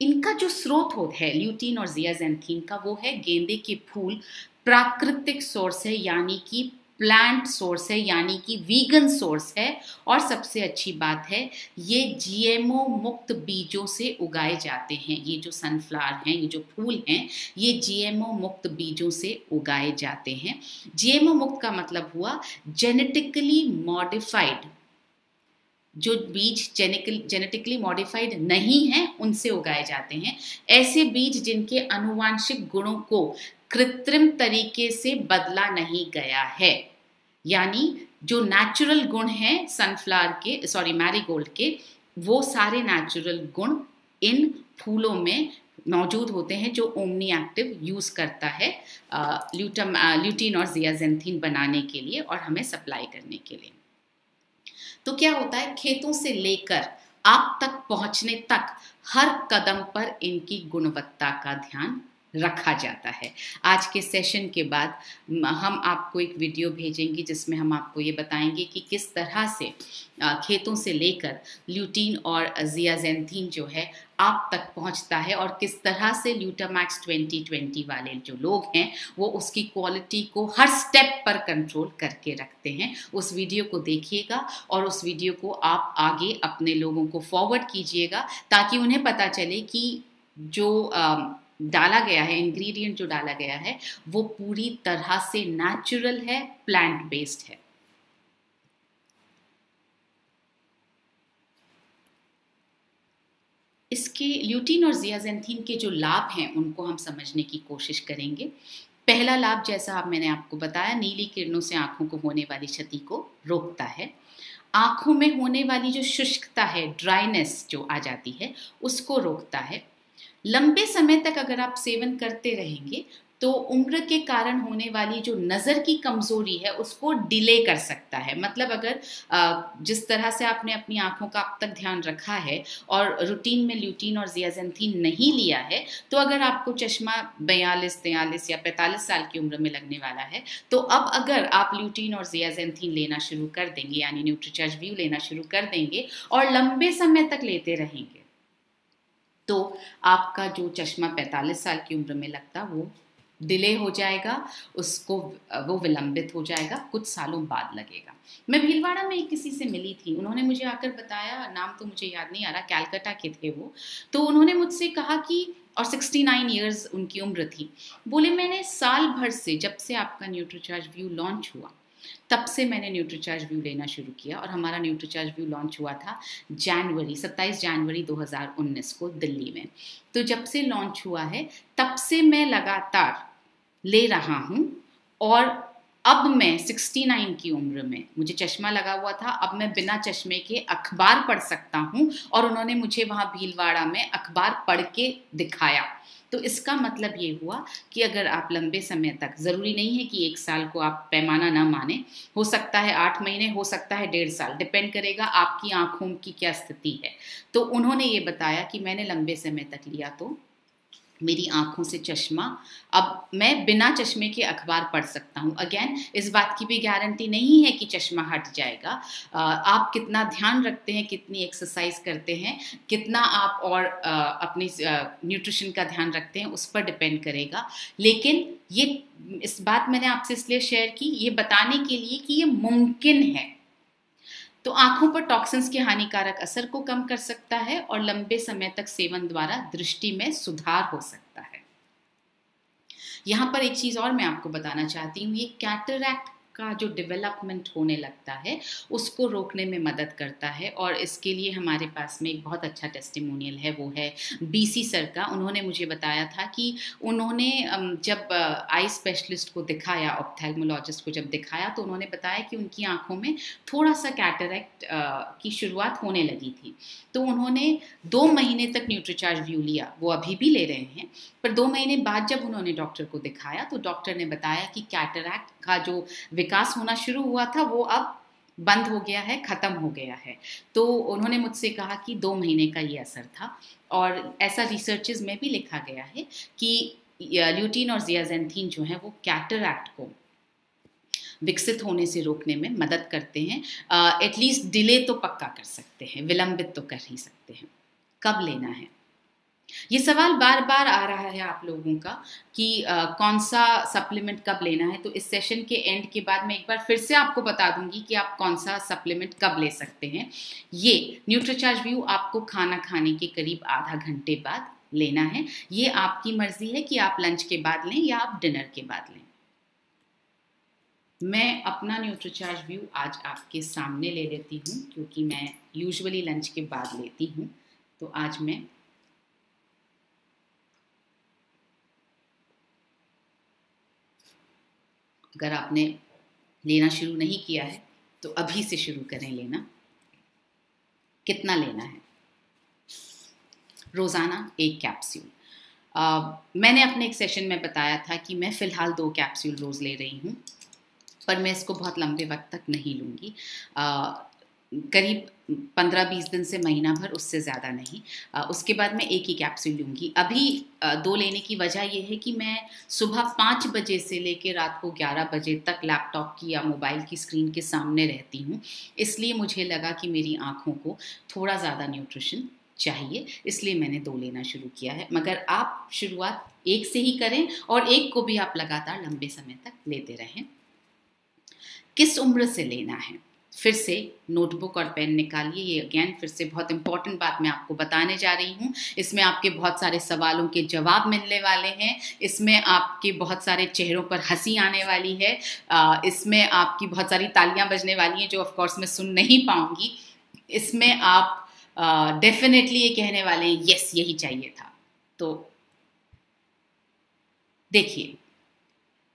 इनका जो स्रोत है ल्यूटीन और ज़ियाज़ैंथीन का, वो है गेंदे के फूल, प्राकृतिक सोर्स है, यानी कि प्लांट सोर्स है, यानी कि वीगन सोर्स है। और सबसे अच्छी बात है, ये जीएमओ मुक्त बीजों से उगाए जाते हैं। ये जो सनफ्लावर हैं, ये जो फूल हैं, ये जीएमओ मुक्त बीजों से उगाए जाते हैं। जीएमओ मुक्त का मतलब हुआ जेनेटिकली मॉडिफाइड, जो बीज जेनेटिकली मॉडिफाइड नहीं हैं उनसे उगाए जाते हैं। ऐसे बीज जिनके आनुवांशिक गुणों को कृत्रिम तरीके से बदला नहीं गया है, यानी जो नेचुरल गुण हैं सनफ्लावर के, मैरीगोल्ड के, वो सारे नेचुरल गुण इन फूलों में मौजूद होते हैं जो ओमनी एक्टिव यूज करता है ल्यूटीन और ज़ियाज़ैंथीन बनाने के लिए और हमें सप्लाई करने के लिए। तो क्या होता है, खेतों से लेकर आप तक पहुंचने तक हर कदम पर इनकी गुणवत्ता का ध्यान रखा जाता है। आज के सेशन के बाद हम आपको एक वीडियो भेजेंगे जिसमें हम आपको ये बताएंगे कि किस तरह से खेतों से लेकर ल्यूटीन और ज़ियाज़ैंथीन जो है आप तक पहुंचता है, और किस तरह से ल्यूटामैक्स 2020 वाले जो लोग हैं वो उसकी क्वालिटी को हर स्टेप पर कंट्रोल करके रखते हैं। उस वीडियो को देखिएगा और उस वीडियो को आप आगे अपने लोगों को फॉरवर्ड कीजिएगा, ताकि उन्हें पता चले कि जो डाला गया है, इंग्रेडिएंट जो डाला गया है, वो पूरी तरह से नेचुरल है, प्लांट बेस्ड है। इसके ल्यूटीन और ज़ियाज़ैंथीन के जो लाभ हैं उनको हम समझने की कोशिश करेंगे। पहला लाभ, जैसा मैंने आपको बताया, नीली किरणों से आंखों को होने वाली क्षति को रोकता है। आंखों में होने वाली जो शुष्कता है, ड्राइनेस जो आ जाती है, उसको रोकता है। लंबे समय तक अगर आप सेवन करते रहेंगे तो उम्र के कारण होने वाली जो नज़र की कमज़ोरी है उसको डिले कर सकता है। मतलब अगर जिस तरह से आपने अपनी आंखों का अब तक ध्यान रखा है और रूटीन में ल्यूटीन और ज़ियाज़ैंथीन नहीं लिया है, तो अगर आपको चश्मा 42, 43 या 45 साल की उम्र में लगने वाला है, तो अब अगर आप ल्यूटीन और ज़ियाज़ैंथीन लेना शुरू कर देंगे, यानी न्यूट्रीचार्ज व्यू लेना शुरू कर देंगे और लंबे समय तक लेते रहेंगे, तो आपका जो चश्मा 45 साल की उम्र में लगता वो डिले हो जाएगा, वो विलंबित हो जाएगा, कुछ सालों बाद लगेगा। मैं भीलवाड़ा में एक किसी से मिली थी, उन्होंने मुझे आकर बताया, नाम तो मुझे याद नहीं आ रहा, कैलकाटा के थे वो, तो उन्होंने मुझसे कहा कि, और 69 ईयर्स उनकी उम्र थी, बोले मैंने साल भर से, जब से आपका न्यूट्रीचार्ज व्यू लॉन्च हुआ तब से मैंने न्यूट्रीचार्ज व्यू लेना शुरू किया, और हमारा न्यूट्रीचार्ज व्यू लॉन्च हुआ था 27 जनवरी 2019 को दिल्ली में। तो जब से लॉन्च हुआ है तब से मैं लगातार ले रहा हूँ, और अब मैं 69 की उम्र में, मुझे चश्मा लगा हुआ था, अब मैं बिना चश्मे के अखबार पढ़ सकता हूँ, और उन्होंने मुझे वहाँ भीलवाड़ा में अखबार पढ़ के दिखाया। तो इसका मतलब ये हुआ कि अगर आप लंबे समय तक, ज़रूरी नहीं है कि 1 साल को आप पैमाना ना माने, हो सकता है 8 महीने, हो सकता है 1.5 साल, डिपेंड करेगा आपकी आंखों की क्या स्थिति है। तो उन्होंने ये बताया कि मैंने लंबे समय तक लिया तो मेरी आंखों से चश्मा, अब मैं बिना चश्मे के अखबार पढ़ सकता हूँ। अगेन, इस बात की भी गारंटी नहीं है कि चश्मा हट जाएगा। आप कितना ध्यान रखते हैं, कितनी एक्सरसाइज करते हैं, कितना आप और अपनी न्यूट्रिशन का ध्यान रखते हैं, उस पर डिपेंड करेगा। लेकिन इस बात मैंने आपसे इसलिए शेयर की, ये बताने के लिए कि ये मुमकिन है। तो आंखों पर टॉक्सिन्स के हानिकारक असर को कम कर सकता है, और लंबे समय तक सेवन द्वारा दृष्टि में सुधार हो सकता है। यहाँ पर एक चीज़ और मैं आपको बताना चाहती हूँ, ये कैटरैक्ट का जो डेवलपमेंट होने लगता है उसको रोकने में मदद करता है, और इसके लिए हमारे पास में एक बहुत अच्छा टेस्टिमोनियल है, वो है BC सर का। उन्होंने मुझे बताया था कि उन्होंने जब आई स्पेशलिस्ट को दिखाया, ऑप्थेल्मोलॉजिस्ट को जब दिखाया, तो उन्होंने बताया कि उनकी आंखों में थोड़ा सा कैटरैक्ट की शुरुआत होने लगी थी। तो उन्होंने 2 महीने तक न्यूट्रीचार्ज व्यू लिया, वो अभी भी ले रहे हैं, पर 2 महीने बाद जब उन्होंने डॉक्टर को दिखाया तो डॉक्टर ने बताया कि कैटरैक्ट का जो विकास होना शुरू हुआ था वो अब बंद हो गया है, ख़त्म हो गया है। तो उन्होंने मुझसे कहा कि 2 महीने का ये असर था, और ऐसा रिसर्चेज में भी लिखा गया है कि ल्यूटीन और ज़ियाज़ेंथीन जो है वो कैटरैक्ट को विकसित होने से रोकने में मदद करते हैं। एटलीस्ट डिले तो पक्का कर सकते हैं, विलंबित तो कर ही सकते हैं। कब लेना है, ये सवाल बार बार आ रहा है आप लोगों का कि कौन सा सप्लीमेंट कब लेना है। तो इस सेशन के एंड के बाद मैं एक बार फिर से आपको बता दूंगी कि आप कौन सा सप्लीमेंट कब ले सकते हैं। ये न्यूट्रीचार्ज व्यू आपको खाना खाने के करीब आधा घंटे बाद लेना है। ये आपकी मर्जी है कि आप लंच के बाद लें या आप डिनर के बाद लें। मैं अपना न्यूट्रीचार्ज व्यू आज आपके सामने ले लेती हूँ, क्योंकि मैं यूजुअली लंच के बाद लेती हूँ। तो आज मैं अगर आपने लेना शुरू नहीं किया है तो अभी से शुरू करें लेना। कितना लेना है? रोज़ाना 1 कैप्सूल। मैंने अपने एक सेशन में बताया था कि मैं फ़िलहाल 2 कैप्सूल रोज़ ले रही हूँ, पर मैं इसको बहुत लंबे वक्त तक नहीं लूँगी। करीब 15-20 दिन से महीना भर, उससे ज़्यादा नहीं। उसके बाद मैं 1 ही कैप्सूल लूँगी। अभी 2 लेने की वजह यह है कि मैं सुबह 5 बजे से लेकर रात को 11 बजे तक लैपटॉप की या मोबाइल की स्क्रीन के सामने रहती हूँ। इसलिए मुझे लगा कि मेरी आँखों को थोड़ा ज़्यादा न्यूट्रिशन चाहिए, इसलिए मैंने 2 लेना शुरू किया है। मगर आप शुरुआत 1 से ही करें, और 1 को भी आप लगातार लंबे समय तक लेते रहें। किस उम्र से लेना है? फिर से नोटबुक और पेन निकालिए। ये अगेन फिर से बहुत इंपॉर्टेंट बात मैं आपको बताने जा रही हूँ। इसमें आपके बहुत सारे सवालों के जवाब मिलने वाले हैं। इसमें आपके बहुत सारे चेहरों पर हंसी आने वाली है। इसमें आपकी बहुत सारी तालियां बजने वाली हैं, जो ऑफ कोर्स मैं सुन नहीं पाऊंगी। इसमें आप डेफिनेटली ये कहने वाले हैं, यस यही चाहिए था। तो देखिए,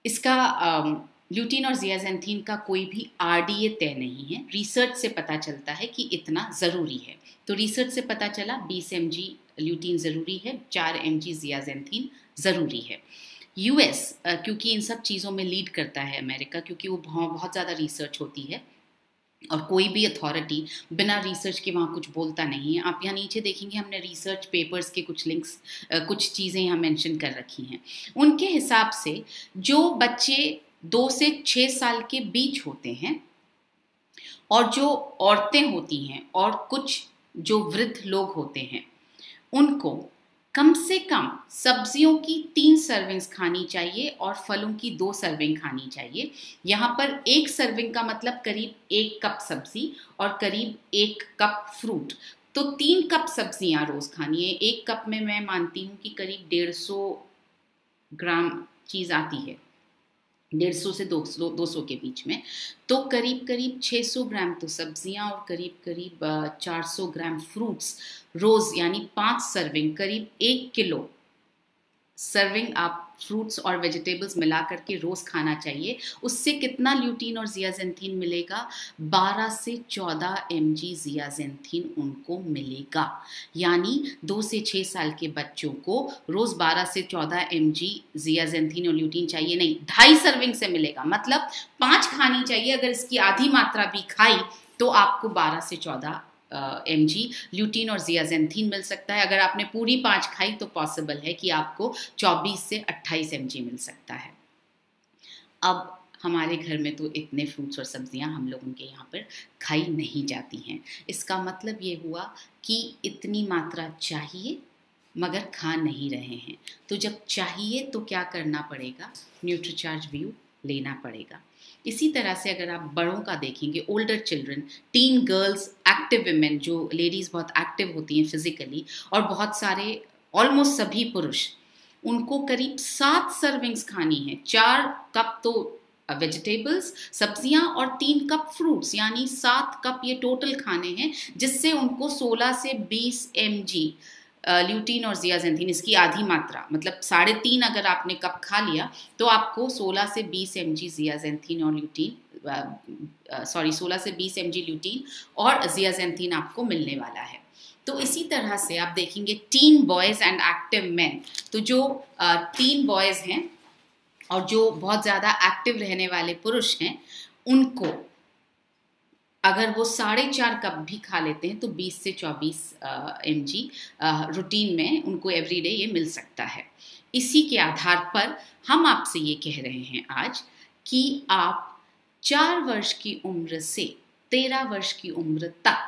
इसका ल्यूटीन और ज़ियाज़ेंथीन का कोई भी आरडीए तय नहीं है। रिसर्च से पता चलता है कि इतना ज़रूरी है। तो रिसर्च से पता चला 20 mg ल्यूटीन ज़रूरी है, 4 mg ज़ियाज़ेंथीन ज़रूरी है। यूएस क्योंकि इन सब चीज़ों में लीड करता है अमेरिका, क्योंकि वो बहुत ज़्यादा रिसर्च होती है और कोई भी अथॉरिटी बिना रिसर्च के वहाँ कुछ बोलता नहीं है। आप यहाँ नीचे देखेंगे, हमने रिसर्च पेपर्स के कुछ लिंक्स, कुछ चीज़ें यहाँ मेंशन कर रखी हैं। उनके हिसाब से जो बच्चे 2 से 6 साल के बीच होते हैं, और जो औरतें होती हैं, और कुछ जो वृद्ध लोग होते हैं, उनको कम से कम सब्जियों की 3 सर्विंग्स खानी चाहिए और फलों की 2 सर्विंग खानी चाहिए। यहाँ पर 1 सर्विंग का मतलब करीब 1 कप सब्जी और करीब 1 कप फ्रूट। तो 3 कप सब्जियाँ रोज़ खानी है। 1 कप में मैं मानती हूँ कि करीब 150 ग्राम चीज़ आती है, 150 से 200 के बीच में। तो करीब 600 ग्राम तो सब्जियां और करीब 400 ग्राम फ्रूट्स रोज़, यानी 5 सर्विंग, करीब 1 किलो सर्विंग आप फ्रूट्स और वेजिटेबल्स मिला करके रोज़ खाना चाहिए। उससे कितना ल्यूटीन और ज़ियाज़ेंथीन मिलेगा? 12 से 14 mg ज़ियाज़ेंथीन उनको मिलेगा। यानी 2 से 6 साल के बच्चों को रोज़ 12 से 14 mg ज़ियाज़ेंथीन और ल्यूटीन चाहिए नहीं, 2.5 सर्विंग से मिलेगा। मतलब 5 खानी चाहिए। अगर इसकी आधी मात्रा भी खाई तो आपको 12 से 14 mg ल्यूटीन और ज़ियाज़ेंथीन मिल सकता है। अगर आपने पूरी 5 खाई तो पॉसिबल है कि आपको 24 से 28 mg मिल सकता है। अब हमारे घर में तो इतने फ्रूट्स और सब्जियां हम लोगों के यहाँ पर खाई नहीं जाती हैं। इसका मतलब ये हुआ कि इतनी मात्रा चाहिए मगर खा नहीं रहे हैं। तो जब चाहिए तो क्या करना पड़ेगा? न्यूट्रीचार्ज व्यू लेना पड़ेगा। इसी तरह से अगर आप बड़ों का देखेंगे, older children, tin girls, active women, जो लेडीज़ बहुत एक्टिव होती हैं फिजिकली, और बहुत सारे, ऑलमोस्ट सभी पुरुष, उनको करीब 7 सर्विंग्स खानी है। 4 कप तो वेजिटेबल्स, सब्जियां, और 3 कप फ्रूट्स, यानी 7 कप ये टोटल खाने हैं, जिससे उनको 16 से 20 mg ल्यूटीन और ज़ियाज़ेंथीन, इसकी आधी मात्रा, मतलब 3.5 अगर आपने कप खा लिया तो आपको 16 से 20 mg ज़ियाज़ेंथीन और ल्यूटीन, 16 से 20 mg ल्यूटीन और ज़ियाज़ेंथीन आपको मिलने वाला है। तो इसी तरह से आप देखेंगे tin boys and active man, तो जो टीन बॉयज़ हैं और जो बहुत ज़्यादा एक्टिव रहने वाले पुरुष हैं, उनको अगर वो 4.5 कप भी खा लेते हैं तो 20 से 24 mg रूटीन में उनको एवरीडे ये मिल सकता है। इसी के आधार पर हम आपसे ये कह रहे हैं आज कि आप 4 वर्ष की उम्र से 13 वर्ष की उम्र तक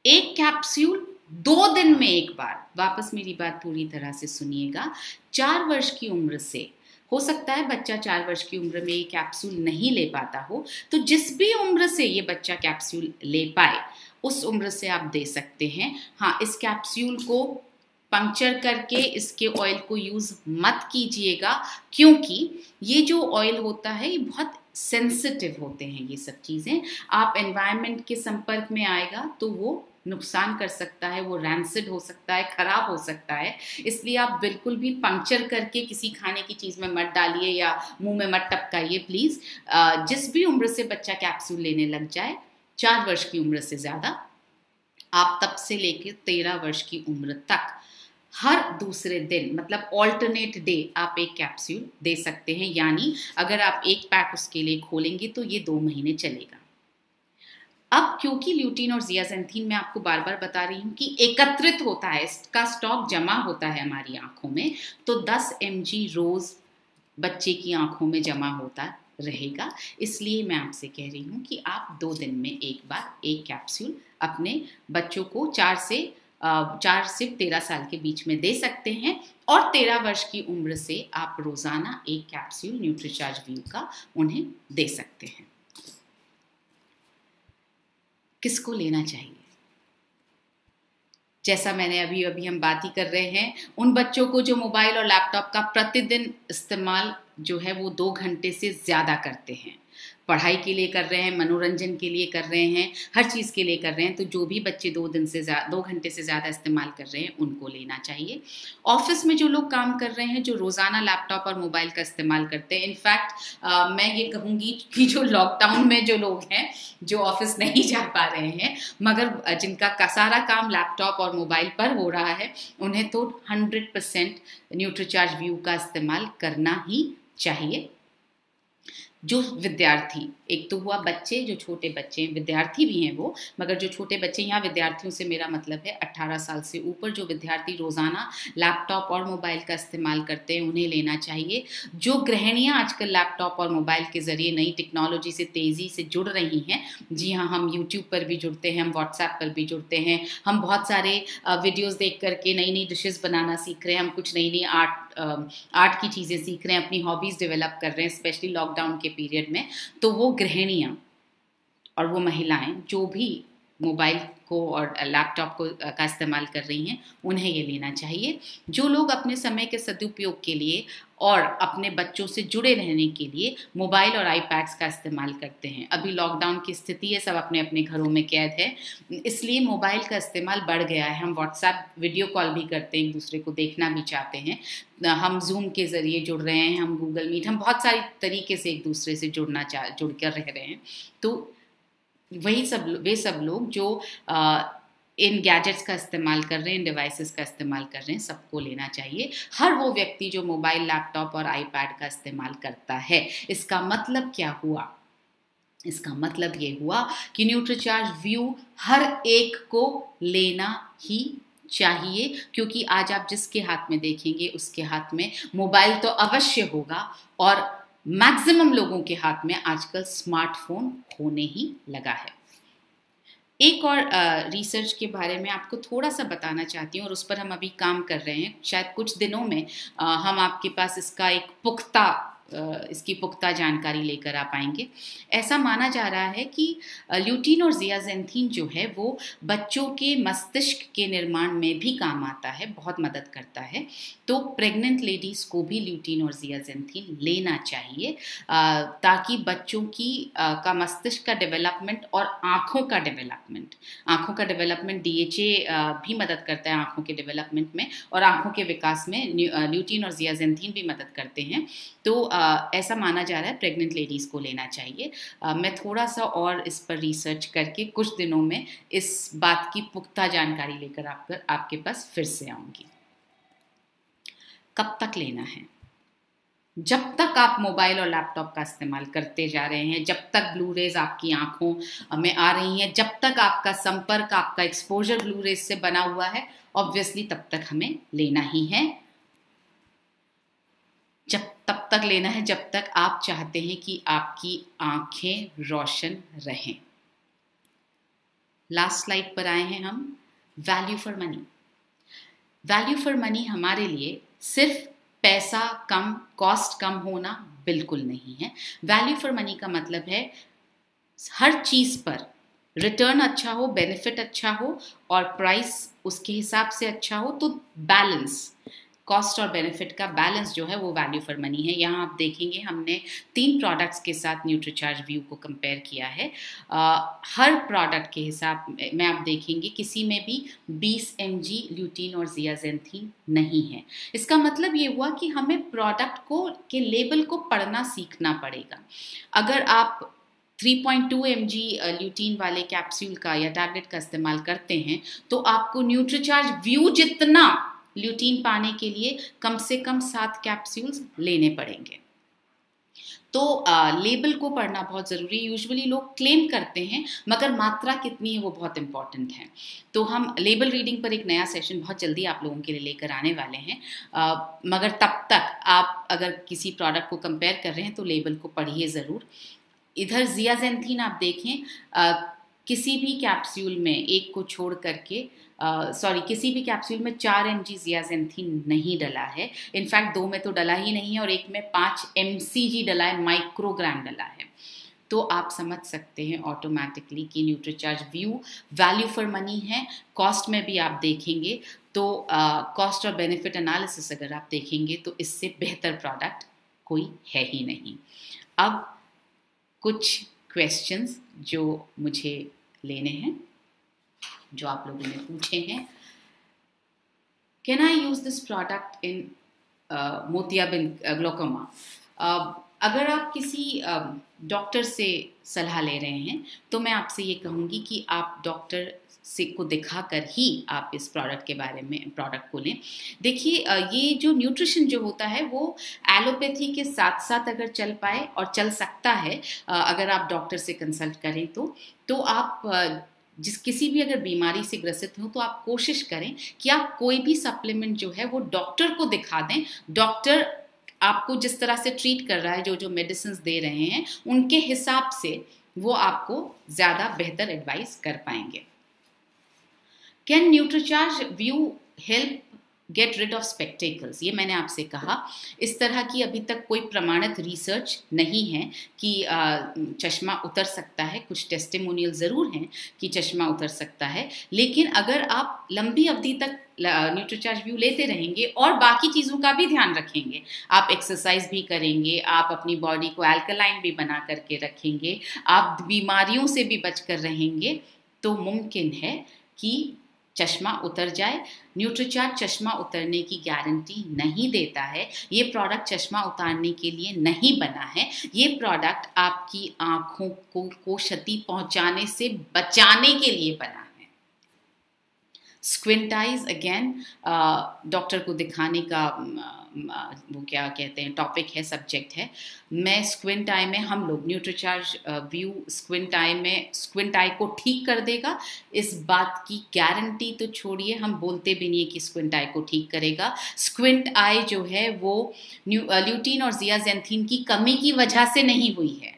एक कैप्सूल 2 दिन में एक बार, वापस मेरी बात पूरी तरह से सुनिएगा, 4 वर्ष की उम्र से, हो सकता है बच्चा 4 वर्ष की उम्र में ये कैप्सूल नहीं ले पाता हो, तो जिस भी उम्र से ये बच्चा कैप्सूल ले पाए उस उम्र से आप दे सकते हैं। हाँ, इस कैप्सूल को पंक्चर करके इसके ऑयल को यूज़ मत कीजिएगा, क्योंकि ये जो ऑयल होता है ये बहुत सेंसिटिव होते हैं। ये सब चीज़ें आप एनवायरनमेंट के संपर्क में आएगा तो वो नुकसान कर सकता है, वो रैंसिड हो सकता है, खराब हो सकता है। इसलिए आप बिल्कुल भी पंक्चर करके किसी खाने की चीज़ में मत डालिए या मुंह में मत टपकाइए प्लीज़। जिस भी उम्र से बच्चा कैप्सूल लेने लग जाए, 4 वर्ष की उम्र से ज़्यादा, आप तब से लेकर 13 वर्ष की उम्र तक हर दूसरे दिन, मतलब ऑल्टरनेट डे, आप एक कैप्सूल दे सकते हैं। यानी अगर आप एक पैक उसके लिए खोलेंगे तो ये 2 महीने चलेगा। अब क्योंकि ल्यूटीन और ज़ियाज़ेंथीन मैं आपको बार बार बता रही हूँ कि एकत्रित होता है, इसका स्टॉक जमा होता है हमारी आंखों में, तो 10 mg रोज बच्चे की आंखों में जमा होता रहेगा। इसलिए मैं आपसे कह रही हूँ कि आप 2 दिन में एक बार एक कैप्सूल अपने बच्चों को 4 से 13 साल के बीच में दे सकते हैं, और 13 वर्ष की उम्र से आप रोजाना एक कैप्सूल न्यूट्रीचार्ज व्यू का उन्हें दे सकते हैं। किसको लेना चाहिए? जैसा मैंने अभी हम बात ही कर रहे हैं, उन बच्चों को जो मोबाइल और लैपटॉप का प्रतिदिन इस्तेमाल जो है वो 2 घंटे से ज़्यादा करते हैं, पढ़ाई के लिए कर रहे हैं, मनोरंजन के लिए कर रहे हैं, हर चीज़ के लिए कर रहे हैं। तो जो भी बच्चे 2 घंटे से ज़्यादा इस्तेमाल कर रहे हैं उनको लेना चाहिए। ऑफिस में जो लोग काम कर रहे हैं, जो रोज़ाना लैपटॉप और मोबाइल का इस्तेमाल करते हैं, इनफैक्ट मैं ये कहूँगी कि जो लॉकडाउन में जो लोग हैं, जो ऑफिस नहीं जा पा रहे हैं मगर जिनका सारा काम लैपटॉप और मोबाइल पर हो रहा है, उन्हें तो 100% न्यूट्रीचार्ज व्यू का इस्तेमाल करना ही चाहिए। जो विद्यार्थी, एक तो हुआ बच्चे, जो छोटे बच्चे हैं, विद्यार्थी भी हैं वो, मगर जो छोटे बच्चे, यहाँ विद्यार्थियों से मेरा मतलब है 18 साल से ऊपर, जो विद्यार्थी रोज़ाना लैपटॉप और मोबाइल का इस्तेमाल करते हैं उन्हें लेना चाहिए। जो गृहिणियाँ आजकल लैपटॉप और मोबाइल के ज़रिए नई टेक्नोलॉजी से तेज़ी से जुड़ रही हैं, जी हाँ, हम यूट्यूब पर भी जुड़ते हैं, हम व्हाट्सएप पर भी जुड़ते हैं, हम बहुत सारे वीडियोज़ देख करके नई नई डिशेज़ बनाना सीख रहे हैं, हम कुछ नई नई आर्ट की चीज़ें सीख रहे हैं, अपनी हॉबीज़ डेवलप कर रहे हैं, स्पेशली लॉकडाउन के पीरियड में। तो वो गृहिणियाँ और वो महिलाएं जो भी मोबाइल को और लैपटॉप को का इस्तेमाल कर रही हैं, उन्हें ये लेना चाहिए। जो लोग अपने समय के सदुपयोग के लिए और अपने बच्चों से जुड़े रहने के लिए मोबाइल और आईपैड्स का इस्तेमाल करते हैं, अभी लॉकडाउन की स्थिति है, सब अपने अपने घरों में कैद है, इसलिए मोबाइल का इस्तेमाल बढ़ गया है। हम व्हाट्सएप वीडियो कॉल भी करते हैं, एक दूसरे को देखना भी चाहते हैं, हम जूम के ज़रिए जुड़ रहे हैं, हम गूगल मीट, हम बहुत सारी तरीके से एक दूसरे से जुड़ कर रह रहे हैं। तो वे सब लोग जो इन गैजेट्स का इस्तेमाल कर रहे हैं, इन डिवाइसेस का इस्तेमाल कर रहे हैं, सबको लेना चाहिए। हर वो व्यक्ति जो मोबाइल, लैपटॉप और आईपैड का इस्तेमाल करता है। इसका मतलब क्या हुआ? इसका मतलब ये हुआ कि न्यूट्रीचार्ज व्यू हर एक को लेना ही चाहिए, क्योंकि आज आप जिसके हाथ में देखेंगे उसके हाथ में मोबाइल तो अवश्य होगा, और मैक्सिमम लोगों के हाथ में आजकल स्मार्टफोन होने ही लगा है। एक और रिसर्च के बारे में आपको थोड़ा सा बताना चाहती हूँ, और उस पर हम अभी काम कर रहे हैं। शायद कुछ दिनों में हम आपके पास इसकी पुख्ता जानकारी लेकर आ पाएंगे। ऐसा माना जा रहा है कि ल्यूटीन और ज़ियाज़ेंथीन जो है वो बच्चों के मस्तिष्क के निर्माण में भी काम आता है, बहुत मदद करता है। तो प्रेग्नेंट लेडीज़ को भी ल्यूटीन और ज़ियाज़ेंथीन लेना चाहिए, ताकि बच्चों का मस्तिष्क का डेवलपमेंट और आँखों का डेवलपमेंट DHA भी मदद करता है आँखों के डेवलपमेंट में, और आँखों के विकास में ल्यूटीन और ज़ियाज़ेंथीन भी मदद करते हैं। तो ऐसा माना जा रहा है प्रेग्नेंट लेडीज़ को लेना चाहिए। मैं थोड़ा सा और इस पर रिसर्च करके कुछ दिनों में इस बात की पुख्ता जानकारी लेकर आपके पास फिर से आऊँगी। कब तक लेना है? जब तक आप मोबाइल और लैपटॉप का इस्तेमाल करते जा रहे हैं, जब तक ब्लू रेज आपकी आंखों में आ रही हैं, जब तक आपका संपर्क, आपका एक्सपोजर ब्लू रेज से बना हुआ है, ऑब्वियसली तब तक हमें लेना ही है। तब तक लेना है जब तक आप चाहते हैं कि आपकी आंखें रोशन रहें। लास्ट स्लाइड पर आए हैं हम, value for money. Value for money हमारे लिए सिर्फ पैसा कम, कॉस्ट कम होना बिल्कुल नहीं है। वैल्यू फॉर मनी का मतलब है हर चीज पर रिटर्न अच्छा हो, बेनिफिट अच्छा हो और प्राइस उसके हिसाब से अच्छा हो, तो बैलेंस, कॉस्ट और बेनिफिट का बैलेंस जो है वो वैल्यू फॉर मनी है। यहाँ आप देखेंगे हमने 3 प्रोडक्ट्स के साथ न्यूट्रीचार्ज व्यू को कंपेयर किया है। हर प्रोडक्ट के हिसाब में आप देखेंगे किसी में भी 20 mg ल्यूटीन और ज़ियाज़ेंथीन नहीं है। इसका मतलब ये हुआ कि हमें प्रोडक्ट को के लेबल को पढ़ना सीखना पड़ेगा। अगर आप 3.2 mg ल्यूटीन वाले कैप्सूल का या टैबलेट का इस्तेमाल करते हैं तो आपको न्यूट्रीचार्ज व्यू जितना ल्यूटीन पाने के लिए कम से कम 7 कैप्सूल्स लेने पड़ेंगे। तो लेबल को पढ़ना बहुत ज़रूरी है। यूजुअली लोग क्लेम करते हैं मगर मात्रा कितनी है वो बहुत इंपॉर्टेंट है। तो हम लेबल रीडिंग पर एक नया सेशन बहुत जल्दी आप लोगों के लिए लेकर आने वाले हैं। मगर तब तक आप अगर किसी प्रोडक्ट को कंपेयर कर रहे हैं तो लेबल को पढ़िए ज़रूर। इधर ज़ियाज़ेंथीन आप देखें, किसी भी कैप्सूल में एक को छोड़ करके किसी भी कैप्सूल में 4 mg ज़ियाज़ेंथीन नहीं डला है। इनफैक्ट 2 में तो डला ही नहीं है और एक में 5 mcg डला है, माइक्रोग्राम डला है। तो आप समझ सकते हैं ऑटोमेटिकली कि Nutricharge view value for money है। कॉस्ट में भी आप देखेंगे तो कॉस्ट और बेनिफिट एनालिसिस अगर आप देखेंगे तो इससे बेहतर प्रोडक्ट कोई है ही नहीं। अब कुछ क्वेश्चंस जो मुझे लेने हैं, जो आप लोगों ने पूछे हैं। Can I use this product in मोतियाबिंद ग्लोकोमा? अगर आप किसी डॉक्टर से सलाह ले रहे हैं तो मैं आपसे ये कहूँगी कि आप डॉक्टर से को दिखाकर ही आप इस प्रोडक्ट को लें। देखिए, ये जो न्यूट्रिशन जो होता है वो एलोपैथी के साथ साथ अगर चल पाए और चल सकता है अगर आप डॉक्टर से कंसल्ट करें तो आप किसी भी अगर बीमारी से ग्रसित हो तो आप कोशिश करें कि आप कोई भी सप्लीमेंट जो है वो डॉक्टर को दिखा दें। डॉक्टर आपको जिस तरह से ट्रीट कर रहा है, जो मेडिसिन दे रहे हैं, उनके हिसाब से वो आपको ज़्यादा बेहतर एडवाइस कर पाएंगे। Can Nutricharge View help get rid of spectacles? ये मैंने आपसे कहा, इस तरह की अभी तक कोई प्रमाणित रिसर्च नहीं है कि चश्मा उतर सकता है। कुछ टेस्टिमोनियल ज़रूर हैं कि चश्मा उतर सकता है, लेकिन अगर आप लंबी अवधि तक न्यूट्रीचार्ज व्यू लेते रहेंगे और बाकी चीज़ों का भी ध्यान रखेंगे, आप एक्सरसाइज भी करेंगे, आप अपनी बॉडी को अल्कलाइन भी बना करके रखेंगे, आप बीमारियों से भी बचकर रहेंगे, तो मुमकिन है कि चश्मा उतर जाए। न्यूट्रीचार्ज चश्मा उतरने की गारंटी नहीं देता है। ये प्रोडक्ट चश्मा उतारने के लिए नहीं बना है। ये प्रोडक्ट आपकी आँखों को क्षति पहुंचाने से बचाने के लिए बना है। स्क्विंट आइज अगेन डॉक्टर को दिखाने का वो क्या कहते हैं टॉपिक है, सब्जेक्ट है। मैं स्क्विंट आई में हम लोग न्यूट्रीचार्ज व्यू स्क्विंट आई को ठीक कर देगा, इस बात की गारंटी तो छोड़िए, हम बोलते भी नहीं है कि स्क्विंट आई को ठीक करेगा। स्क्विंट आई जो है वो ल्यूटीन और ज़ियाज़ेंथीन की कमी की वजह से नहीं हुई है।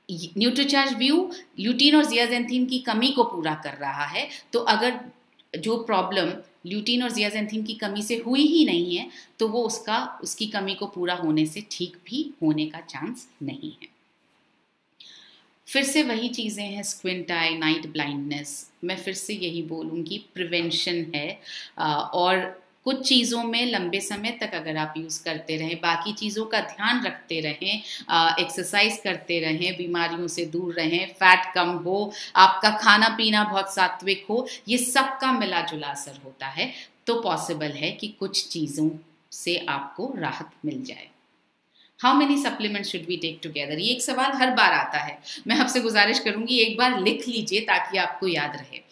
न्यूट्रीचार्ज व्यू ल्यूटीन और ज़ियाज़ेंथीन की कमी को पूरा कर रहा है। तो अगर जो प्रॉब्लम ल्यूटीन और ज़ियाज़ेंथीन की कमी से हुई ही नहीं है तो वो उसकी कमी को पूरा होने से ठीक भी होने का चांस नहीं है। फिर से वही चीज़ें हैं, स्क्विंट आई, नाइट ब्लाइंडनेस, मैं फिर से यही बोलूँगी प्रिवेंशन है। और कुछ चीज़ों में लंबे समय तक अगर आप यूज़ करते रहें, बाकी चीज़ों का ध्यान रखते रहें, एक्सरसाइज करते रहें, बीमारियों से दूर रहें, फैट कम हो, आपका खाना पीना बहुत सात्विक हो, ये सब का मिला जुला असर होता है, तो पॉसिबल है कि कुछ चीज़ों से आपको राहत मिल जाए। How many supplement should we take together? ये एक सवाल हर बार आता है। मैं आपसे गुजारिश करूँगी एक बार लिख लीजिए ताकि आपको याद रहे।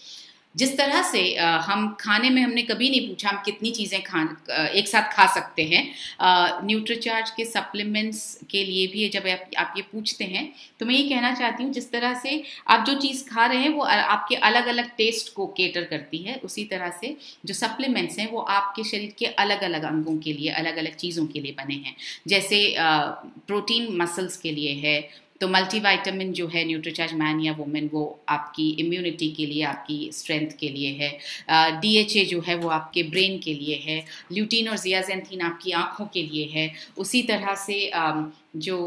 जिस तरह से हम खाने में हमने कभी नहीं पूछा हम कितनी चीज़ें एक साथ खा सकते हैं, न्यूट्रीचार्ज के सप्लीमेंट्स के लिए भी जब आप ये पूछते हैं तो मैं ये कहना चाहती हूँ जिस तरह से आप जो चीज़ खा रहे हैं वो आपके अलग अलग टेस्ट को केटर करती है, उसी तरह से जो सप्लीमेंट्स हैं वो आपके शरीर के अलग अलग अंगों के लिए, अलग अलग चीज़ों के लिए बने हैं। जैसे प्रोटीन मसल्स के लिए है, तो मल्टीविटामिन जो है न्यूट्रीचार्ज मैन या वुमेन वो आपकी इम्यूनिटी के लिए, आपकी स्ट्रेंथ के लिए है। DHA जो है वो आपके ब्रेन के लिए है। ल्यूटीन और ज़ियाज़ेंथीन आपकी आँखों के लिए है। उसी तरह से जो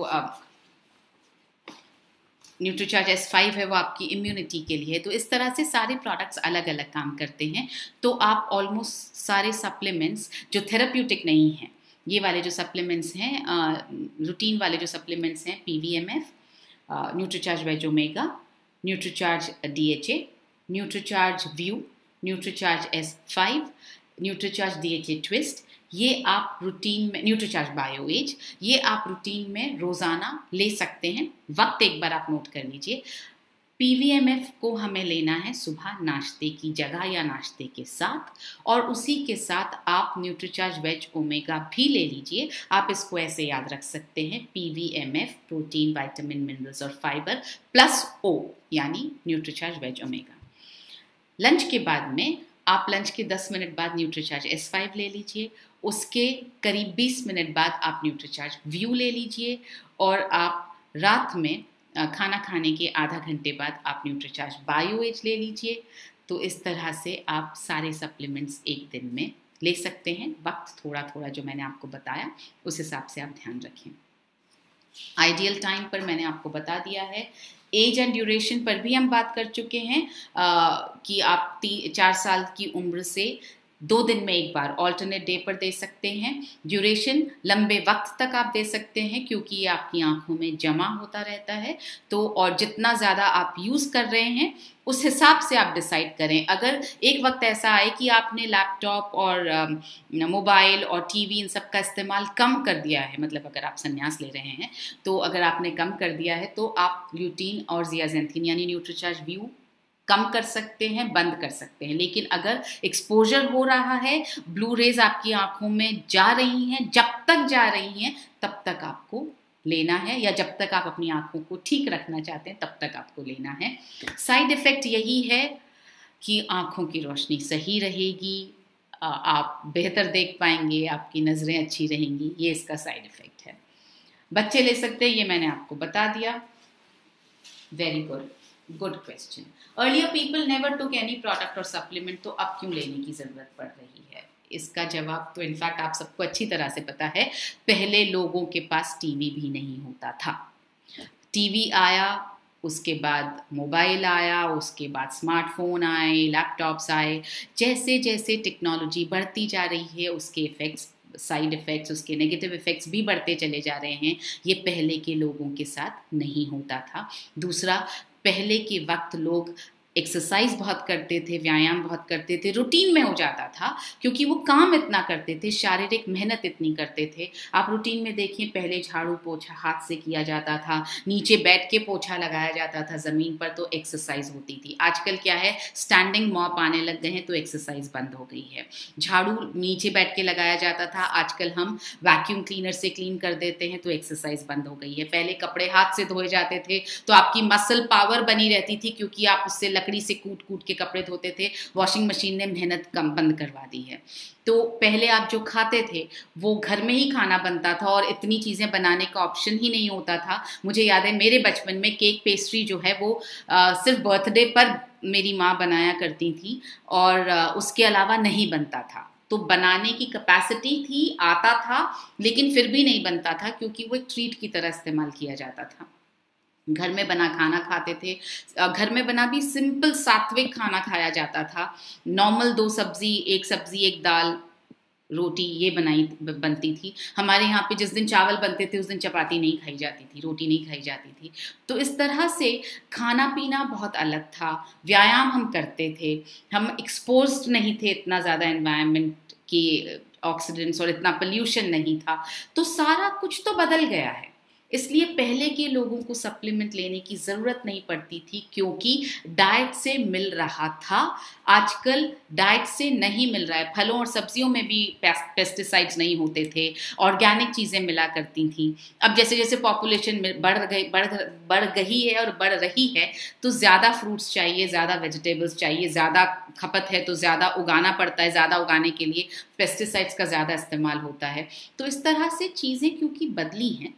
न्यूट्रीचार्ज S5 है वो आपकी इम्यूनिटी के लिए है। तो इस तरह से सारे प्रोडक्ट्स अलग अलग काम करते हैं। तो आप ऑलमोस्ट सारे सप्लीमेंट्स जो थेराप्यूटिक नहीं हैं, ये वाले जो सप्लीमेंट्स हैं, रूटीन वाले जो सप्लीमेंट्स हैं, PVMF, Nutricharge Veg Omega, Nutricharge DHA, Nutricharge View, Nutricharge S5, Nutricharge DHA twist, ये आप रूटीन में, न्यूट्रीचार्ज बायो एज, ये आप रूटीन में रोज़ाना ले सकते हैं। वक्त एक बार आप नोट कर लीजिए। PVMF को हमें लेना है सुबह नाश्ते की जगह या नाश्ते के साथ, और उसी के साथ आप न्यूट्रीचार्ज वेज ओमेगा भी ले लीजिए। आप इसको ऐसे याद रख सकते हैं, PVMF प्रोटीन, विटामिन, मिनरल्स और फाइबर प्लस O यानी न्यूट्रीचार्ज वेज ओमेगा। लंच के बाद में आप लंच के 10 मिनट बाद न्यूट्रीचार्ज S5 ले लीजिए, उसके करीब 20 मिनट बाद आप न्यूट्रीचार्ज व्यू ले लीजिए, और आप रात में खाना खाने के आधा घंटे बाद आप न्यूट्रीचार्ज बायो एज ले लीजिए। तो इस तरह से आप सारे सप्लीमेंट्स एक दिन में ले सकते हैं। वक्त थोड़ा थोड़ा जो मैंने आपको बताया उस हिसाब से आप ध्यान रखें। आइडियल टाइम पर मैंने आपको बता दिया है। एज एंड ड्यूरेशन पर भी हम बात कर चुके हैं कि आप 4 साल की उम्र से 2 दिन में एक बार ऑल्टरनेट डे पर दे सकते हैं। ड्यूरेशन लंबे वक्त तक आप दे सकते हैं क्योंकि ये आपकी आंखों में जमा होता रहता है। तो और जितना ज़्यादा आप यूज़ कर रहे हैं उस हिसाब से आप डिसाइड करें। अगर एक वक्त ऐसा आए कि आपने लैपटॉप और मोबाइल और टीवी इन सब का इस्तेमाल कम कर दिया है, मतलब अगर आप संन्यास ले रहे हैं तो अगर आपने कम कर दिया है तो आप ल्यूटीन और ज़ियाज़ेंथीन यानी न्यूट्रीचार्ज व्यू कम कर सकते हैं, बंद कर सकते हैं। लेकिन अगर एक्सपोजर हो रहा है, ब्लू रेज आपकी आंखों में जा रही हैं, जब तक जा रही हैं तब तक आपको लेना है, या जब तक आप अपनी आंखों को ठीक रखना चाहते हैं तब तक आपको लेना है। साइड इफ़ेक्ट यही है कि आंखों की रोशनी सही रहेगी, आप बेहतर देख पाएंगे, आपकी नज़रें अच्छी रहेंगी, ये इसका साइड इफ़ेक्ट है। बच्चे ले सकते हैं, ये मैंने आपको बता दिया। Very good question. Earlier people never took any product और सप्लीमेंट, तो अब क्यों लेने की ज़रूरत पड़ रही है? इसका जवाब तो इनफैक्ट आप सबको अच्छी तरह से पता है। पहले लोगों के पास टीवी भी नहीं होता था। टीवी आया, उसके बाद मोबाइल आया, उसके बाद स्मार्टफोन आए, लैपटॉप्स आए। जैसे जैसे टेक्नोलॉजी बढ़ती जा रही है उसके इफ़ेक्ट्स, साइड इफ़ेक्ट्स, उसके नेगेटिव इफ़ेक्ट्स भी बढ़ते चले जा रहे हैं। ये पहले के लोगों के साथ नहीं होता था। दूसरा, पहले के वक्त लोग एक्सरसाइज बहुत करते थे, व्यायाम बहुत करते थे, रूटीन में हो जाता था क्योंकि वो काम इतना करते थे, शारीरिक मेहनत इतनी करते थे। आप रूटीन में देखिए, पहले झाड़ू पोछा हाथ से किया जाता था, नीचे बैठ के पोछा लगाया जाता था ज़मीन पर, तो एक्सरसाइज होती थी। आजकल क्या है, स्टैंडिंग मॉप आने लग गए हैं तो एक्सरसाइज बंद हो गई है। झाड़ू नीचे बैठ के लगाया जाता था, आजकल हम वैक्यूम क्लीनर से क्लीन कर देते हैं तो एक्सरसाइज बंद हो गई है। पहले कपड़े हाथ से धोए जाते थे तो आपकी मसल पावर बनी रहती थी क्योंकि आप उससे लकड़ी से कूट कूट के कपड़े धोते थे। वॉशिंग मशीन ने मेहनत कम बंद करवा दी है। तो पहले आप जो खाते थे वो घर में ही खाना बनता था और इतनी चीज़ें बनाने का ऑप्शन ही नहीं होता था। मुझे याद है मेरे बचपन में केक पेस्ट्री जो है वो सिर्फ बर्थडे पर मेरी माँ बनाया करती थी और उसके अलावा नहीं बनता था। तो बनाने की कैपेसिटी थी, आता था, लेकिन फिर भी नहीं बनता था क्योंकि वो एक ट्रीट की तरह इस्तेमाल किया जाता था। घर में बना खाना खाते थे, घर में बना भी सिंपल सात्विक खाना खाया जाता था। नॉर्मल 2 सब्जी, 1 सब्जी 1 दाल रोटी ये बनती थी। हमारे यहाँ पे जिस दिन चावल बनते थे उस दिन चपाती नहीं खाई जाती थी, रोटी नहीं खाई जाती थी। तो इस तरह से खाना पीना बहुत अलग था। व्यायाम हम करते थे, हम एक्सपोज्ड नहीं थे इतना ज़्यादा एनवायरनमेंट की ऑक्सीडेंट्स, और इतना पोल्यूशन नहीं था। तो सारा कुछ तो बदल गया है। इसलिए पहले के लोगों को सप्लीमेंट लेने की ज़रूरत नहीं पड़ती थी क्योंकि डाइट से मिल रहा था। आजकल डाइट से नहीं मिल रहा है। फलों और सब्जियों में भी पेस्टिसाइड्स नहीं होते थे, ऑर्गेनिक चीज़ें मिला करती थी। अब जैसे जैसे पॉपुलेशन बढ़ गई है और बढ़ रही है, तो ज़्यादा फ्रूट्स चाहिए, ज़्यादा वेजिटेबल्स चाहिए, ज़्यादा खपत है तो ज़्यादा उगाना पड़ता है। ज़्यादा उगाने के लिए पेस्टिसाइड्स का ज़्यादा इस्तेमाल होता है। तो इस तरह से चीज़ें क्योंकि बदली हैं,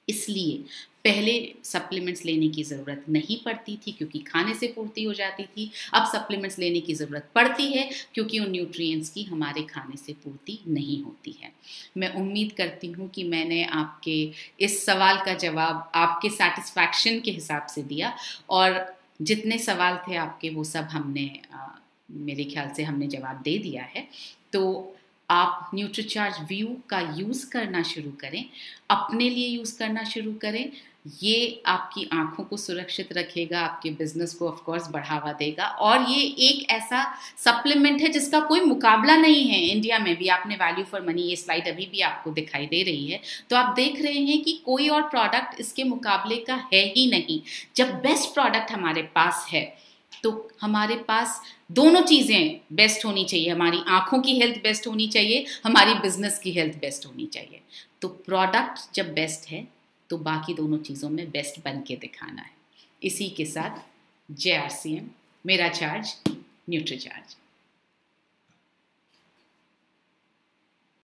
इसलिए पहले सप्लीमेंट्स लेने की ज़रूरत नहीं पड़ती थी क्योंकि खाने से पूर्ति हो जाती थी। अब सप्लीमेंट्स लेने की ज़रूरत पड़ती है क्योंकि उन न्यूट्रिएंट्स की हमारे खाने से पूर्ति नहीं होती है। मैं उम्मीद करती हूँ कि मैंने आपके इस सवाल का जवाब आपके सेटिस्फैक्शन के हिसाब से दिया, और जितने सवाल थे आपके वो सब हमने मेरे ख्याल से हमने जवाब दे दिया है। तो आप न्यूट्रीचार्ज व्यू का यूज़ करना शुरू करें, अपने लिए यूज़ करना शुरू करें। ये आपकी आंखों को सुरक्षित रखेगा, आपके बिजनेस को ऑफ कोर्स बढ़ावा देगा, और ये एक ऐसा सप्लीमेंट है जिसका कोई मुकाबला नहीं है इंडिया में भी। आपने वैल्यू फॉर मनी, ये स्लाइड अभी भी आपको दिखाई दे रही है, तो आप देख रहे हैं कि कोई और प्रोडक्ट इसके मुकाबले का है ही नहीं। जब बेस्ट प्रोडक्ट हमारे पास है तो हमारे पास दोनों चीज़ें बेस्ट होनी चाहिए। हमारी आंखों की हेल्थ बेस्ट होनी चाहिए, हमारी बिजनेस की हेल्थ बेस्ट होनी चाहिए। तो प्रोडक्ट जब बेस्ट है तो बाकी दोनों चीज़ों में बेस्ट बन के दिखाना है। इसी के साथ जय RCM, मेरा चार्ज न्यूट्रीचार्ज।